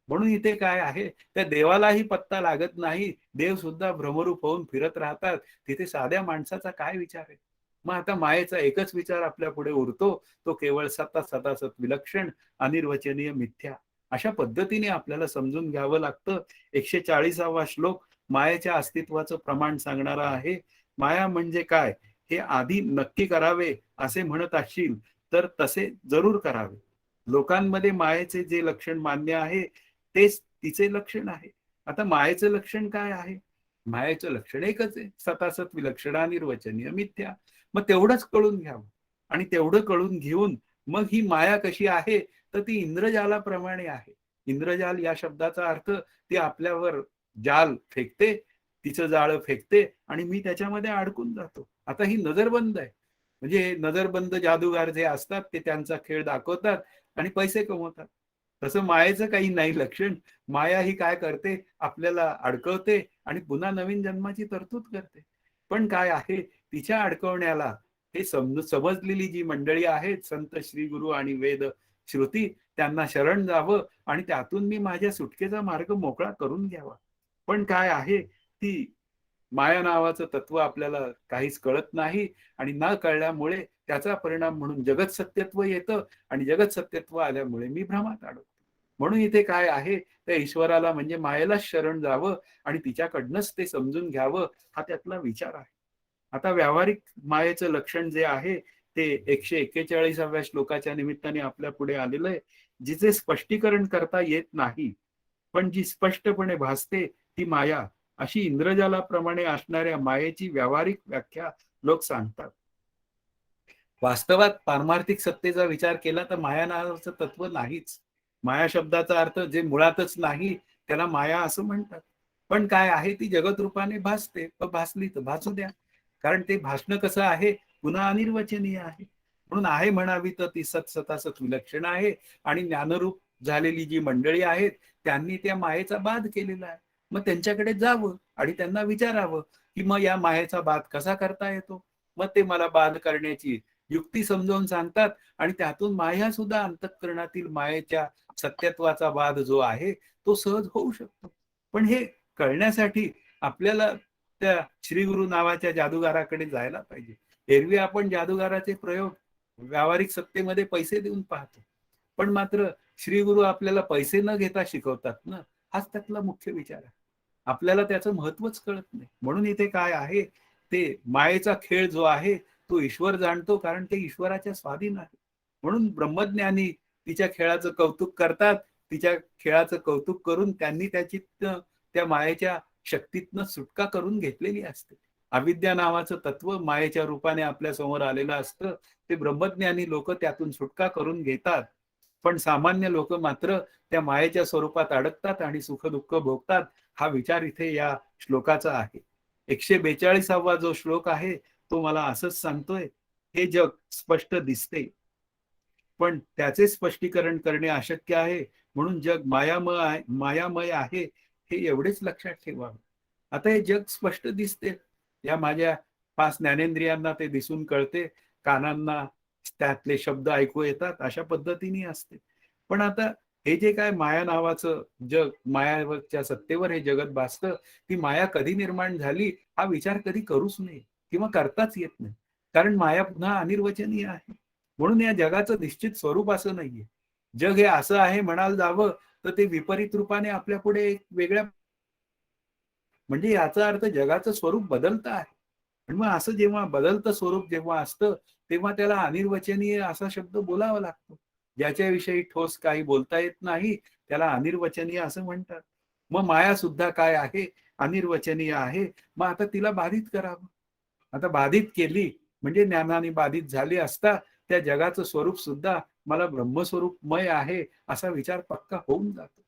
म्हणून इथे काय आहे, त्या देवालाही पत्ता लागत नाही. देव सुद्धा भ्रमरूप होऊन फिरत राहतात. तिथे साध्या माणसाचा काय विचार आहे. मग आता मायेचा एकच विचार आपल्या पुढे उरतो, तो केवळ सतासत विलक्षण अनिर्वचनीय मिथ्या. अशा पद्धतीने आपल्याला समजून घ्यावं लागतं. 140वा श्लोक मायेच्या अस्तित्वाचं प्रमाण सांगणारा आहे. माया म्हणजे काय हे आधी नक्की करावे असे म्हणत असशील तर तसे जरूर करावे. लोकांमध्ये मायेचे जे लक्षण मान्य आहे तेच तिचे लक्षण आहे. आता मायेचं लक्षण काय आहे. मायेचं लक्षण एकच आहे, सतासत विलक्षण अनिर्वचनीय मिथ्या. मग तेवढंच कळून घ्यावं आणि तेवढं कळून घेऊन मग ही माया कशी आहे तर ती इंद्रजालाप्रमाणे आहे. इंद्रजाल या शब्दाचा अर्थ ती आपल्यावर जाल फेकते, तिचं जाळं फेकते आणि मी त्याच्यामध्ये अडकून जातो. आता ही नजरबंद आहे. म्हणजे नजरबंद जादूगार जे असतात ते त्यांचा खेळ दाखवतात आणि पैसे कमवतात. तसं मायेचं काही नाही लक्षण. माया ही काय करते, आपल्याला अडकवते आणि पुन्हा नवीन जन्माची तरतूद करते. पण काय आहे, तिच्या अडकवण्याला हे समजलेली जी मंडळी आहेत, संत, श्री गुरु आणि वेद श्रुती, त्यांना शरण जावं आणि त्यातून मी माझ्या सुटकेचा मार्ग मोकळा करून घ्यावा. पण काय आहे, ती माया नावाचं तत्व आपल्याला काहीच कळत नाही आणि न कळल्यामुळे त्याचा परिणाम म्हणून जगत सत्यत्व येतं आणि जगत सत्यत्व आल्यामुळे मी भ्रमात अडकतो. म्हणून इथे काय आहे, त्या ईश्वराला म्हणजे मायेलाच शरण जावं आणि तिच्याकडनंच ते समजून घ्यावं हा त्यातला विचार आहे. आता व्यावहारिक मायेचं लक्षण जे आहे ते 141व्या श्लोकाच्या निमित्ताने आपल्या पुढे आलेलं आहे. जिचे स्पष्टीकरण करता येत नाही पण जी स्पष्टपणे भासते ती माया, अशी इंद्रजालाप्रमाणे असणाऱ्या मायेची व्यावहारिक व्याख्या लोक सांगतात. वास्तवात पारमार्थिक सत्तेचा विचार केला तर माया नावाचं तत्व नाहीच. माया शब्दाचा अर्थ जे मुळातच नाही त्याला माया असं म्हणतात. पण काय आहे, ती जगत रूपाने भासते. भासली तर भासू द्या. कारण ते भासणं कसं आहे, पुन्हा अनिर्वचनीय आहे. म्हणून आहे म्हणावी तर ती सत्सतासत विलक्षण आहे आणि ज्ञानरूप झालेली जी मंडळी आहेत त्यांनी त्या मायेचा बाध केलेला आहे. मग त्यांच्याकडे जावं आणि त्यांना विचारावं की मग या मायेचा बाध कसा करता येतो. मग ते मला बाध करण्याची युक्ती समजावून सांगतात आणि त्यातून माया सुद्धा अंतःकरणातील मायेच्या सत्यत्वाचा बाध जो आहे तो सहज होऊ शकतो. पण हे कळण्यासाठी आपल्याला त्या श्री गुरु नावाच्या जादूगाराकडे जायला पाहिजे. एरवी आपण जादूगाराचे प्रयोग व्यावहारिक सत्तेमध्ये पैसे देऊन पाहतो. पण मात्र श्री गुरु आपल्याला पैसे न घेता शिकवतात ना, हाच त्यातला मुख्य विचार आहे. आपल्याला त्याचं महत्वच कळत नाही. म्हणून इथे काय आहे, ते मायेचा खेळ जो आहे तो ईश्वर जाणतो, कारण ते ईश्वराच्या स्वाधीन आहे. म्हणून ब्रह्मज्ञानी तिच्या खेळाचं कौतुक करतात तिच्या खेळाचं कौतुक करून त्यांनी त्या मायेच्या शक्तीतनं सुटका करून घेतलेली असते. अविद्या नावाचं तत्व मायेच्या रूपाने आपल्या समोर आलेलं असतं. ते ब्रह्मज्ञानी लोक त्यातून सुटका करून घेतात. पण सामान्य लोक मात्र त्या मायेच्या स्वरूपात अडकतात आणि सुख-दुःख भोगतात. हा विचार इथे या श्लोकाचा आहे. 142वा जो श्लोक आहे तो मला असंच सांगतोय, हे जग स्पष्ट दिसते, पण त्याचे स्पष्टीकरण करणे अशक्य आहे. म्हणून जग मायामय आहे हे एवढेच लक्षात ठेवावे. आता हे जग स्पष्ट दिसते, या माझ्या 5 ज्ञानेंद्रियांना ते दिसून कळते, कानांना त्यातले शब्द ऐकू येतात, अशा पद्धतीने असते. पण आता हे जे काय माया नावाचं जग, मायावरच्या सत्तेवर हे जगत भासतं, ती माया कधी निर्माण झाली हा विचार कधी करूच नये किंवा करताच येत नाही. कारण माया पुन्हा अनिर्वचनीय आहे. म्हणून या जगाचं निश्चित स्वरूप असं नाहीये. जग हे असं आहे म्हणायला जावं तर ते विपरीत रूपाने आपल्या पुढे एक वेगळ्या, म्हणजे याचा अर्थ जगाचं स्वरूप बदलतं आहे. आणि मग असं जेव्हा बदलतं स्वरूप जेव्हा असतं, तेव्हा त्याला अनिर्वचनीय असा शब्द बोलावा लागतो. ज्याच्याविषयी ठोस काही बोलता येत नाही, त्याला अनिर्वचनीय असं म्हणतात. मग माया सुद्धा काय आहे? अनिर्वचनीय आहे. मग आता तिला बाधित करावं. आता बाधित केली म्हणजे ज्ञानाने बाधित झाली असता त्या जगाचं स्वरूप सुद्धा मला ब्रह्मस्वरूपमय आहे असा विचार पक्का होऊन जातो.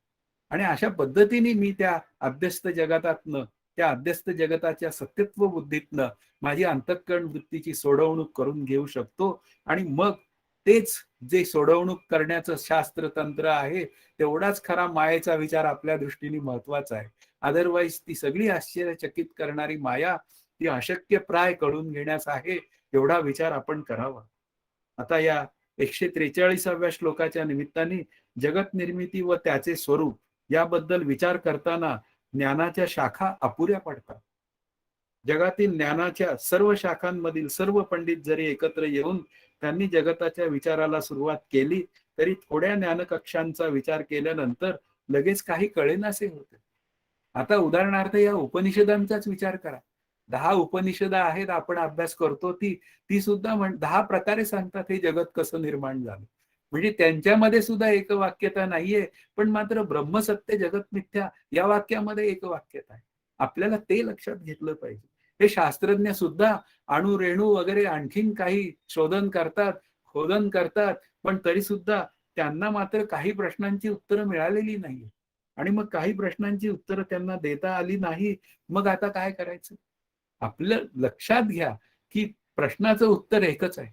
आणि अशा पद्धतीने मी त्या अभ्यस्त जगतातनं, त्या अभ्यस्त जगताच्या सत्यत्व बुद्धीतनं माझी अंतःकरण वृत्तीची सोडवणूक करून घेऊ शकतो. आणि मग तेच जे सोडवणूक करण्याचं शास्त्र तंत्र आहे, तेवढाच खरा मायेचा विचार आपल्या दृष्टीने महत्वाचा आहे. अदरवाईज ती सगळी आश्चर्यचकित करणारी माया ती अशक्य प्राय कळून घेण्यास आहे, एवढा विचार आपण करावा. आता या 143व्या श्लोकाच्या निमित्ताने जगत निर्मिती व त्याचे स्वरूप याबद्दल विचार करताना ज्ञानाच्या शाखा अपुऱ्या पडतात. जगातील ज्ञानाच्या सर्व शाखांमधील सर्व पंडित जरी एकत्र येऊन त्यांनी जगताच्या विचाराला सुरुवात केली, तरी थोड्या ज्ञानकक्षांचा विचार केल्यानंतर लगेच काही कळेनासे होते. आता उदाहरणार्थ या उपनिषदांचाच विचार करा. 10 उपनिषद आहेत, आपण अभ्यास करतो, ती सुद्धा 10 प्रकारे सांगतात हे जगत कसं निर्माण झालं. म्हणजे त्यांच्यामध्ये सुद्धा एकवाक्यता नाहीये, पण मात्र ब्रह्मसत्य जगत मिथ्या या वाक्यामध्ये एकवाक्यता आहे. आपल्याला ते लक्षात घेतलं पाहिजे. हे शास्त्रज्ञ सुद्धा अणु रेणू वगैरे आणखीन काही शोधन करतात, खोदन करतात, पण तरी सुद्धा त्यांना मात्र काही प्रश्नांची उत्तरं मिळालेली नाही. आणि मग काही प्रश्नांची उत्तरं त्यांना देता आली नाही. मग आता काय करायचं? आपलं लक्षात घ्या की प्रश्नाचं उत्तर एकच आहे,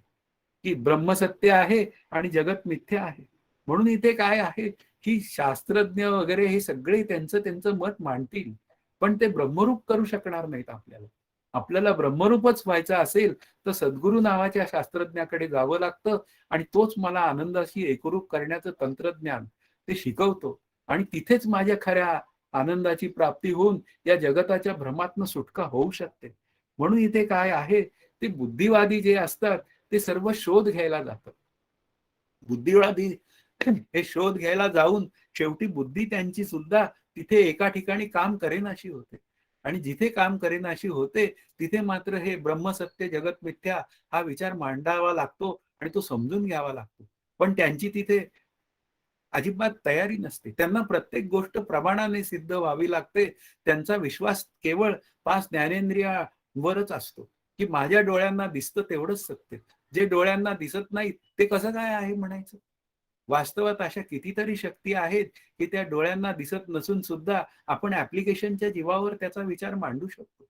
की ब्रह्मसत्य आहे आणि जगत मिथ्या आहे. म्हणून इथे काय आहे की शास्त्रज्ञ वगैरे हे सगळे त्यांचं त्यांचं मत मांडतील, पण ते ब्रह्मरूप करू शकणार नाहीत आपल्याला. आपल्याला ब्रह्मरूपच व्हायचं असेल तर सद्गुरू नावाच्या शास्त्रज्ञाकडे जावं लागतं आणि तोच मला आनंदाशी एकरूप करण्याचं तंत्रज्ञान ते शिकवतो. आणि तिथेच माझ्या खऱ्या आनंदाची प्राप्ती होऊन या जगताच्या भ्रमातनं सुटका होऊ शकते. म्हणून इथे काय आहे, ते बुद्धिवादी जे असतात ते सर्व शोध घ्यायला जातात. बुद्धिवादी हे शोध घ्यायला जाऊन शेवटी बुद्धी त्यांची सुद्धा तिथे एका ठिकाणी काम करेनाशी होते. आणि जिथे काम करेनाशी होते तिथे मात्र हे ब्रह्मसत्य जगत मिथ्या हा विचार मांडावा लागतो आणि तो समजून घ्यावा लागतो. पण त्यांची तिथे अजिबात तयारी नसते. त्यांना प्रत्येक गोष्ट प्रमाणाने सिद्ध व्हावी लागते. त्यांचा विश्वास केवळ 5 ज्ञानेंद्रियावरच असतो, की माझ्या डोळ्यांना दिसतं तेवढंच सत्य. जे डोळ्यांना दिसत नाही ते कसं काय आहे म्हणायचं? वास्तवात अशा कितीतरी शक्ती आहेत, की त्या डोळ्यांना दिसत नसून सुद्धा आपण ॲप्लिकेशनच्या जीवावर त्याचा विचार मांडू शकतो.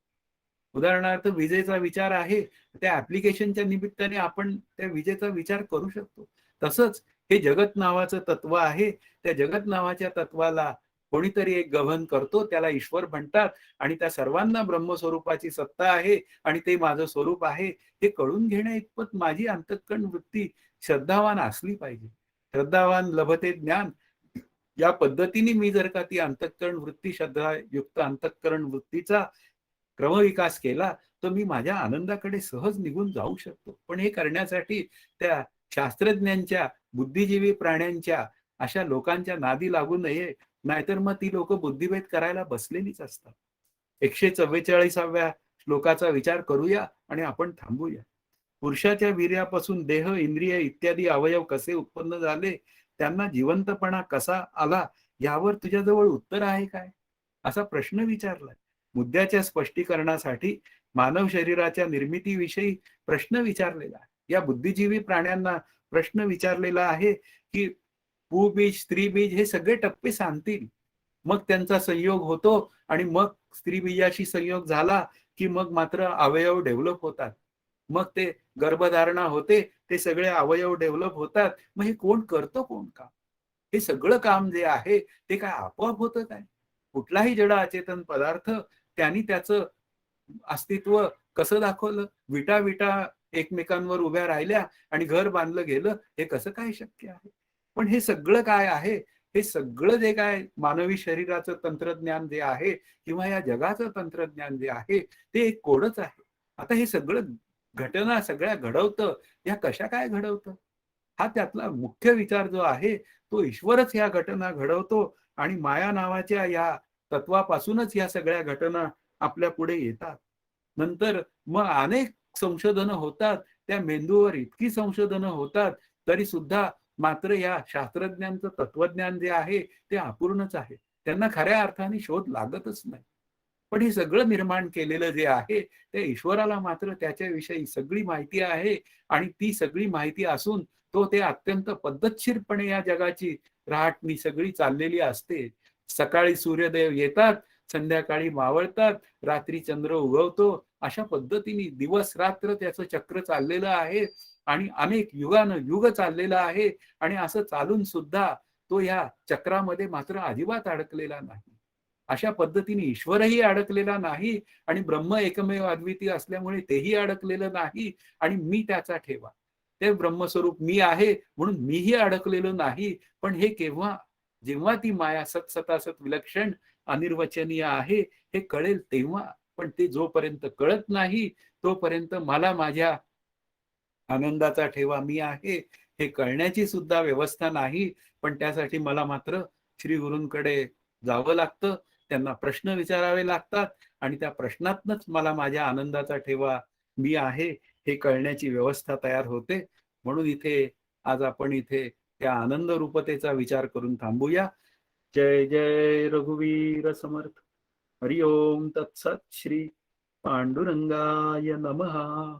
उदाहरणार्थ विजेचा विचार आहे, त्या ॲप्लिकेशनच्या निमित्ताने आपण त्या विजेचा विचार करू शकतो. तसंच हे जगत नावाचं तत्व आहे. त्या जगत नावाच्या तत्वाला कोणीतरी एक गहन करतो, त्याला ईश्वर म्हणतात आणि त्या सर्वांना ब्रह्मस्वरूपाची सत्ता आहे आणि ते माझं स्वरूप आहे हे कळून घेण्या इतपत माझी अंतःकरण वृत्ती श्रद्धावान असली पाहिजे. श्रद्धावान लभते ज्ञान या पद्धतीने मी जर का ती अंतःकरण वृत्ती, श्रद्धायुक्त अंतःकरण वृत्तीचा क्रमविकास केला तर मी माझ्या आनंदाकडे सहज निघून जाऊ शकतो. पण हे करण्यासाठी त्या शास्त्रज्ञांच्या, बुद्धिजीवी प्राण्यांच्या अशा लोकांच्या नादी लागू नये, नाहीतर मग ती लोक बुद्धिभेद करायला बसलेलीच असतात. 144व्या श्लोकाचा विचार करूया आणि आपण थांबूया. पुरुषाच्या वीर्यापासून देह, इंद्रिय इत्यादी अवयव कसे उत्पन्न झाले त्यांना जिवंतपणा कसा आला यावर तुझ्याजवळ उत्तर आहे काय? असा प्रश्न विचारलाय. मुद्द्याच्या स्पष्टीकरणासाठी मानव शरीराच्या निर्मितीविषयी प्रश्न विचारलेला आहे. या बुद्धिजीवी प्राण्यांना प्रश्न विचारलेला आहे, की पुबीज, स्त्रीबीज हे सगळे टप्पे सांगतील. मग त्यांचा संयोग होतो आणि मग स्त्रीबीजाशी संयोग झाला, की मग मात्र अवयव डेव्हलप होतात. मग ते गर्भधारणा होते, ते सगळे अवयव डेव्हलप होतात. मग हे कोण करतं कोण काम? हे सगळं काम जे आहे ते काय आपोआप होतं काय? कुठलाही जड अचेतन पदार्थ त्यांनी त्याचं अस्तित्व कसं दाखवलं? विटा एकमेकांवर उभ्या राहिल्या आणि घर बांधलं गेलं, हे कसं काय शक्य आहे? पण हे सगळं काय आहे? हे सगळं जे काय मानवी शरीराचं तंत्रज्ञान जे आहे किंवा या जगाचं तंत्रज्ञान जे आहे, ते एक कोडच आहे. आता हे सगळं घटना सगळ्या घडवतं, या कशा काय घडवतं? हा त्यातला मुख्य विचार जो आहे, तो ईश्वरच ह्या घटना घडवतो आणि माया नावाच्या या तत्वापासूनच या सगळ्या घटना आपल्या पुढे येतात. नंतर मग अनेक संशोधनं होतात. त्या मेंदूवर इतकी संशोधनं होतात, तरी सुद्धा मात्र या शास्त्रज्ञांचं तत्वज्ञान जे आहे, ते अपूर्णच आहे. त्यांना खऱ्या अर्थाने शोध लागतच नाही. पण हे सगळं निर्माण केलेलं जे आहे, ते ईश्वराला मात्र त्याच्याविषयी सगळी माहिती आहे आणि ती सगळी माहिती असून तो ते अत्यंत पद्धतशीरपणे या जगाची राहटणी सगळी चाललेली असते. सकाळी सूर्यदेव येतात, संध्याकाळी मावळतात, रात्री चंद्र उगवतो. अशा पद्धतीने दिवस-रात्र त्याचं चक्र चाललेलं आहे आणि अनेक युगानुयुग चाललेलं आहे आणि असं चालून सुद्धा तो या चक्रामध्ये मात्र अजिबात अडकलेला नाही. अशा पद्धतीने ईश्वरही अडकलेला नाही आणि ब्रह्म एकमेव अद्वितीय असल्यामुळे तेही अडकलेलं नाही आणि मी त्याचा ठेवा. ते ब्रह्मस्वरूप मी आहे म्हणून मीही अडकलेलो नाही. पण हे केव्हा? जेव्हा ती माया सत विलक्षण अनिर्वचनीय आहे हे कळेल तेव्हा. पण ते जोपर्यंत कळत नाही तोपर्यंत मला माझ्या आनंदाचा ठेवा मी आहे हे कळण्याची सुद्धा व्यवस्था नाही. पण त्यासाठी मला मात्र श्री गुरूंकडे जावं लागतं. त्यांना प्रश्न विचारावे लागतात आणि त्या प्रश्नातनच मला माझ्या आनंदाचा ठेवा मी आहे हे कळण्याची व्यवस्था तयार होते. म्हणून इथे आज आपण इथे त्या आनंद रूपतेचा विचार करून थांबूया. जय जय रघुवीर समर्थ. हरि ओम तत्सत. श्री पांडुरंगाय नमः.